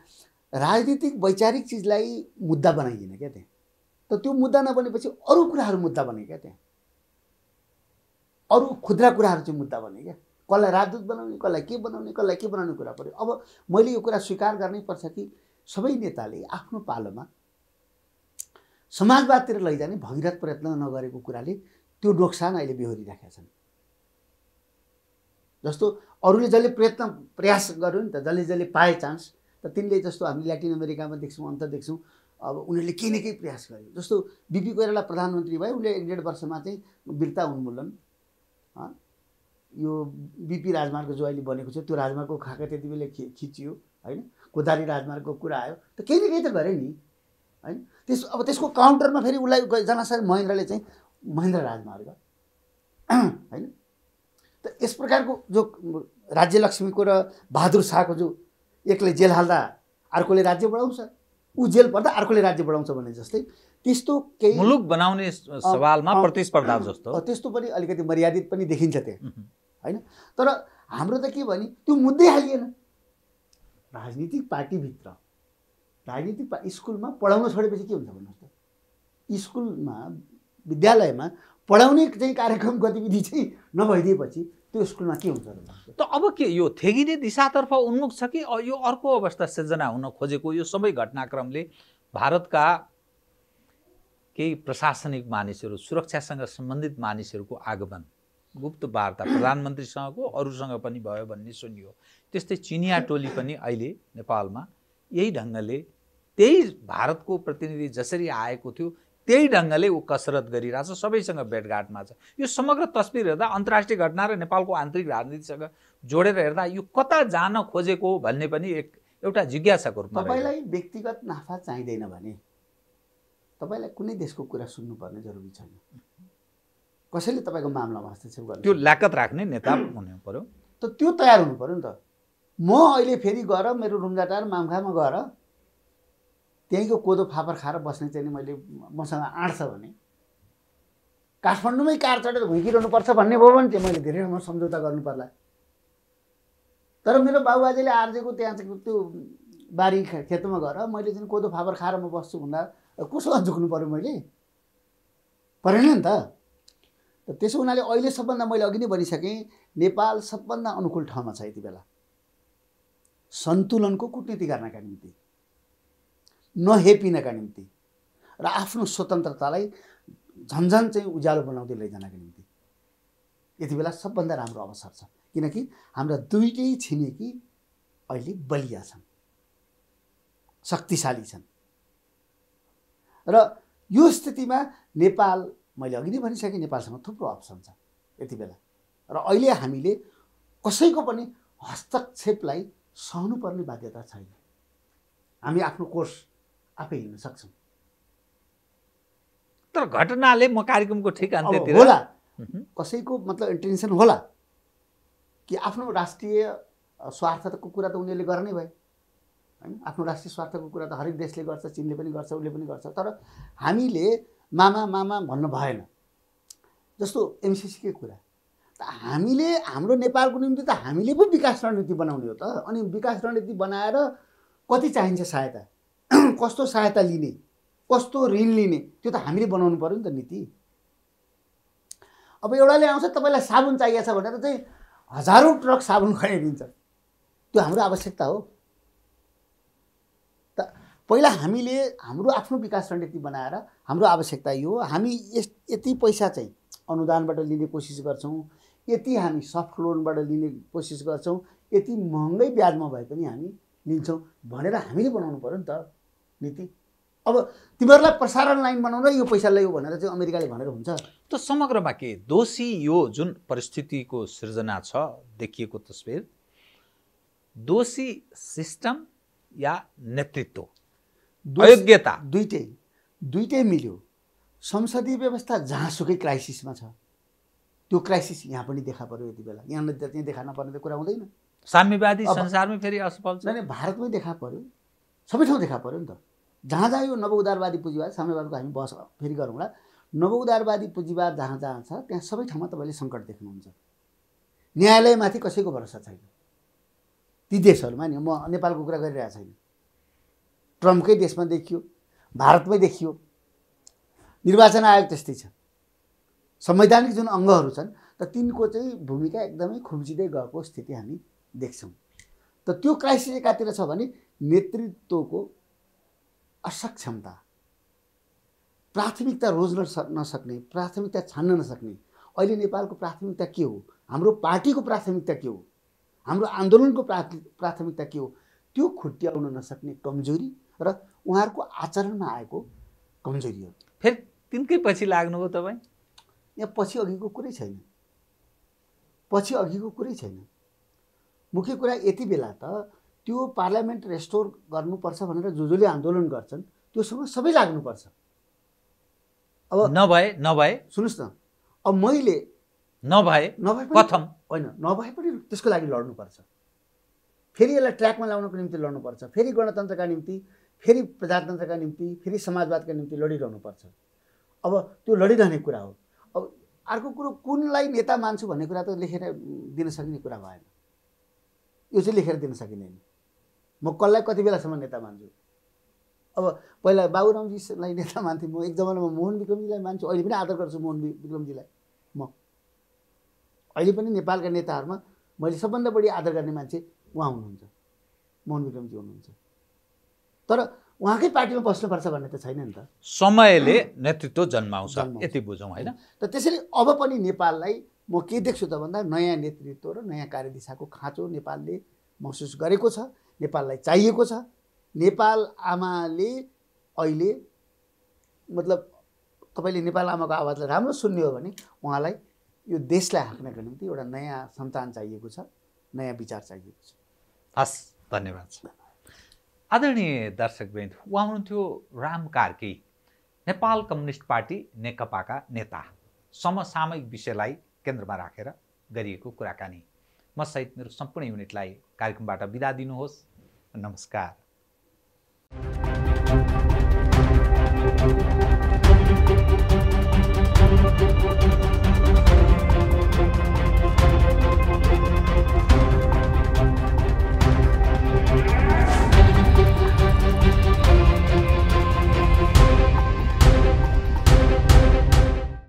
Speaker 2: राजनीतिक वैचारिक चिजलाई मुद्दा बनाइएन क्या त्यहाँ। त त्यो मुद्दा नबनेपछि अरू कुराहरू मुद्दा बने क्या त्यहाँ, अरू खुद्रा कुराहरू चाहिँ मुद्दा बने क्या। कसलाई राजदूत बनाउने, कसलाई के बनाउने कुरा पऱ्यो। अब मैले यो कुरा स्वीकार गर्नै पर्छ कि सबै नेताले आफ्नो पालोमा समाजवादतिर लैजाने भगीरथ प्रयत्न नगरेको कुराले त्यो नोक्सान अहिले बेहोरिराखेका छन्। जस्तो अरूले जसले प्रयास गर्यो नि त, जसले पाए चान्स, त तिनले जस्तो हामी ल्याटिन अमेरिकामा देख्छौँ, अन्त देख्छौँ अब उनीहरूले केही न केही प्रयास गर्यो। जस्तो बिपी कोइराला प्रधानमन्त्री भयो, उसले 1.5 वर्षमा चाहिँ वीरता उन्मूलन, यो बिपी राजमार्ग जो अहिले बनेको छ त्यो राजमार्गको खाका त्यति बेला खिचियो, होइन। कोदारी राजमार्गको कुरा आयो, त केही न केही त गरे नि, होइन। अब त्यसको काउन्टरमा फेरि उसलाई जनासार महेन्द्रले चाहिँ महेन्द्र राजमार्ग, होइन। त यस प्रकारको जो राज्यलक्ष्मीको र बहादुर शाहको जो एकले जेल हाल्दा अर्कोले राज्य बढाउँछ, ऊ जेल पर्दा अर्कोले राज्य बढाउँछ भने जस्तै त्यस्तो केही
Speaker 1: मुलुक बनाउने सवालमा प्रतिस्पर्धा जस्तो
Speaker 2: त्यस्तो पनि अलिकति मर्यादित पनि देखिन्छ त्यहाँ, होइन। तर हाम्रो त के भने त्यो मुद्दै हालिएन। राजनीतिक पार्टीभित्र स्कुलमा पढाउन छोडेपछि के हुन्छ भन्नुहोस् त? स्कुलमा विद्यालयमा पढाउने चाहिँ कार्यक्रम गतिविधि चाहिँ नभइदिएपछि त्यो स्कुलमा के हुन्छ
Speaker 1: त? अब के यो थेगिने दिशातर्फ उन्मुख छ कि यो अर्को अवस्था सिर्जना हुन खोजेको? यो सबै घटनाक्रमले भारतका केही प्रशासनिक मानिसहरू, सुरक्षासँग सम्बन्धित मानिसहरूको आगमन, गुप्त वार्ता प्रधानमन्त्रीसँगको अरूसँग पनि भयो भन्ने सुनियो। त्यस्तै चिनिया टोली पनि अहिले नेपालमा यही ढङ्गले, त्यही भारतको प्रतिनिधि जसरी आएको थियो त्यही ढङ्गले ऊ कसरत गरिरहेछ, सबैसँग भेटघाटमा छ। यो समग्र तस्बिर हेर्दा अन्तर्राष्ट्रिय घटना र नेपालको आन्तरिक राजनीतिसँग जोडेर हेर्दा यो कता जान खोजेको भन्ने पनि एउटा जिज्ञासाको रूपमा।
Speaker 2: तपाईँलाई व्यक्तिगत नाफा चाहिँदैन भने तपाईँलाई कुनै देशको कुरा सुन्नुपर्ने जरुरी छैन। कसैले तपाईँको मामलामा हस्तक्षेप गर्ने,
Speaker 1: त्यो ल्याकत राख्ने नेता हुनु पर्यो,
Speaker 2: त त्यो तयार हुनु पर्यो नि त। म अहिले फेरि गएर मेरो रुम्जाटार मामखामा गएर त्यहीँको कोदो फापर खाएर बस्ने चाहिँ मैले मसँग आँट छ भने काठमाडौँमै कार चढेर भुइँकिरहनु पर्छ भन्ने भयो भने चाहिँ मैले धेरै ठाउँमा सम्झौता गर्नु पर्ला। तर मेरो बाबुबाजेले आर्जेको त्यहाँ चाहिँ त्यो बारी खेतमा गएर मैले चाहिँ कोदो फापर खाएर म बस्छु भन्दा कोसँग झुक्नु पर्यो मैले? परेन नि त। त्यसो हुनाले अहिले सबभन्दा मैले अघि नै भनिसकेँ, नेपाल सबभन्दा अनुकूल ठाउँमा छ यति बेला सन्तुलनको कुटनीति गर्नका निम्ति, नहेपिनका निम्ति र आफ्नो स्वतन्त्रतालाई झन्झन चाहिँ उज्यालो बनाउँदै लैजानका निम्ति यति बेला सबभन्दा राम्रो अवसर छ। किनकि हाम्रा दुईटै छिमेकी अहिले बलिया छन्, शक्तिशाली छन् र यो स्थितिमा नेपाल, मैले अघि नै भनिसकेँ, नेपालसँग थुप्रो अप्सन छ यति बेला र अहिले हामीले कसैको पनि हस्तक्षेपलाई सहनुपर्ने बाध्यता छैन। हामी आफ्नो कोर्स आफै हिँड्न सक्छौँ।
Speaker 1: तर घटनाले म कार्यक्रमको ठिक अन्त्यतिर
Speaker 2: होला कसैको मतलब इन्टेन्सन होला कि आफ्नो राष्ट्रिय स्वार्थको कुरा त उनीहरूले गर्ने भए हैन। आफ्नो राष्ट्रिय स्वार्थको कुरा त हरेक देशले गर्छ, चीनले पनि गर्छ, उसले पनि गर्छ। तर हामीले मामा मामा भन्नु भएन। जस्तो एमसीसीकै कुरा त हामीले हाम्रो नेपालको निम्ति त हामीले पो विकास रणनीति बनाउने हो त। अनि विकास रणनीति बनाएर कति चाहिन्छ सहायता, कस्तो सहायता लिने, कस्तो ऋण लिने, त्यो त हामीले बनाउनु पर्यो नि त नीति। अब एउटाले आउँछ तपाईँलाई साबुन चाहिएको छ भनेर चाहिँ हजारौँ ट्रक साबुन खरिदिन्छ, त्यो हाम्रो आवश्यकता हो त। पहिला हामीले हाम्रो आफ्नो विकास रणनीति बनाएर हाम्रो आवश्यकता यो हो, हामी यति पैसा चाहिँ अनुदानबाट लिने कोसिस गर्छौँ, यति हामी सफ्ट लोनबाट लिने कोसिस गर्छौँ, यति महँगै ब्याजमा भए पनि हामी लिन्छौँ भनेर हामीले बनाउनु पर्यो नि त नीति। अब तिमीहरूलाई प्रसारण लाइन बनाउन यो पैसा ल्यायो भनेर चाहिँ अमेरिकाले भनेर हुन्छ
Speaker 1: त? समग्रमा के दोषी यो जुन परिस्थितिको सृजना छ देखिएको तस्बिर, दोषी सिस्टम या नेतृत्व, अयोग्यता? दुईटै मिल्यो। संसदीय व्यवस्था जहाँसुकै क्राइसिसमा छ, त्यो क्राइसिस यहाँ पनि देखा पर्यो यति बेला। यहाँ त्यहाँ देखा नपर्ने त कुरा हुँदैन। साम्यवादी संसारमै फेरि असफल छ?
Speaker 2: नै भारतमै देखा पर्यो, सबै ठाउँ देखा पर्यो नि त। जहाँ जहाँ यो नवउदारवादी पुँजीवाद, साम्यवादको हामी बहस फेरि गरौँला। नवउदारवादी पुँजीवाद जहाँ जहाँ छ त्यहाँ सबै ठाउँमा तपाईँले सङ्कट देख्नुहुन्छ। न्यायालयमाथि कसैको भरोसा छैन ती देशहरूमा नि। म नेपालको कुरा गरिरहेको छैन, ट्रम्पकै देशमा देखियो, भारतमै देखियो। निर्वाचन आयोग त्यस्तै छ। संवैधानिक जुन अङ्गहरू छन् त तिनको चाहिँ भूमिका एकदमै खुम्चिँदै गएको स्थिति हामी देख्छौँ। त त्यो क्राइसिस एकातिर छ भने नेतृत्वको असक्षमता, प्राथमिकता रोज्न नसक्ने, प्राथमिकता छान्न नसक्ने। अहिले नेपालको प्राथमिकता के हो, हाम्रो पार्टीको प्राथमिकता के हो, हाम्रो आन्दोलनको प्राथमिकता के हो, त्यो खुट्याउन नसक्ने कमजोरी र उहाँहरूको आचरणमा आएको कमजोरी हो।
Speaker 1: फेरि तिनकै पछि लाग्नुभयो तपाईँ?
Speaker 2: यहाँ पछि अघिको कुरै छैन, पछि अघिको कुरै छैन। मुख्य कुरा यति बेला त त्यो पार्लियामेन्ट रेस्टोर गर्नुपर्छ भनेर जसले आन्दोलन गर्छन् त्योसँग सबै लाग्नुपर्छ। अब नभए सुन्नुहोस् न, अब मैले नभए
Speaker 1: प्रथम
Speaker 2: होइन, नभए पनि त्यसको लागि लड्नुपर्छ। फेरि यसलाई ट्र्याकमा ल्याउनको निम्ति लड्नुपर्छ, फेरि गणतन्त्रका निम्ति, फेरि प्रजातन्त्रका निम्ति, फेरि समाजवादका निम्ति लडिरहनुपर्छ। अब त्यो लडिरहने कुरा हो। अब अर्को कुरो, कुनलाई नेता मान्छु भन्ने कुरा त लेखेर दिन सक्ने कुरा भएन। यो चाहिँ लेखेर दिन सकिँदैन। म कसलाई कति बेलासम्म नेता मान्छु? अब पहिला बाबुरामजीलाई नेता मान्थेँ म, एक जमानामा मोहन विक्रमजीलाई मान्छु, अहिले पनि आदर गर्छु मोहन विक्रमजीलाई। म अहिले पनि नेपालका नेताहरूमा मैले सबभन्दा बढी आदर गर्ने मान्छे उहाँ हुनुहुन्छ, मोहन विक्रमजी हुनुहुन्छ। तर उहाँकै पार्टीमा बस्नुपर्छ भन्ने त छैन नि त।
Speaker 1: समयले नेतृत्व जन्माउँछ, यति बुझौँ होइन?
Speaker 2: त त्यसैले अब पनि नेपाललाई म के देख्छु त भन्दा नयाँ नेतृत्व र नयाँ कार्यदिशाको खाँचो नेपालले महसुस गरेको छ, नेपाललाई चाहिएको छ। नेपाल आमाले अहिले मतलब तपाईँले नेपाल आमाको आवाजलाई राम्रो सुन्ने हो भने उहाँलाई यो देशलाई हाँक्नका निम्ति एउटा नयाँ सन्तान चाहिएको छ, नयाँ विचार चाहिएको छ।
Speaker 1: हस्, धन्यवाद। आदरणीय दर्शकवृन्द, उहाँ हुनुहुन्थ्यो राम कार्की, नेपाल कम्युनिस्ट पार्टी नेकपाका नेता। समसामयिक विषयलाई केन्द्रमा राखेर गरिएको कुराकानी। म सहित मेरो सम्पूर्ण युनिटलाई कार्यक्रमबाट बिदा दिनुहोस्। नमस्कार।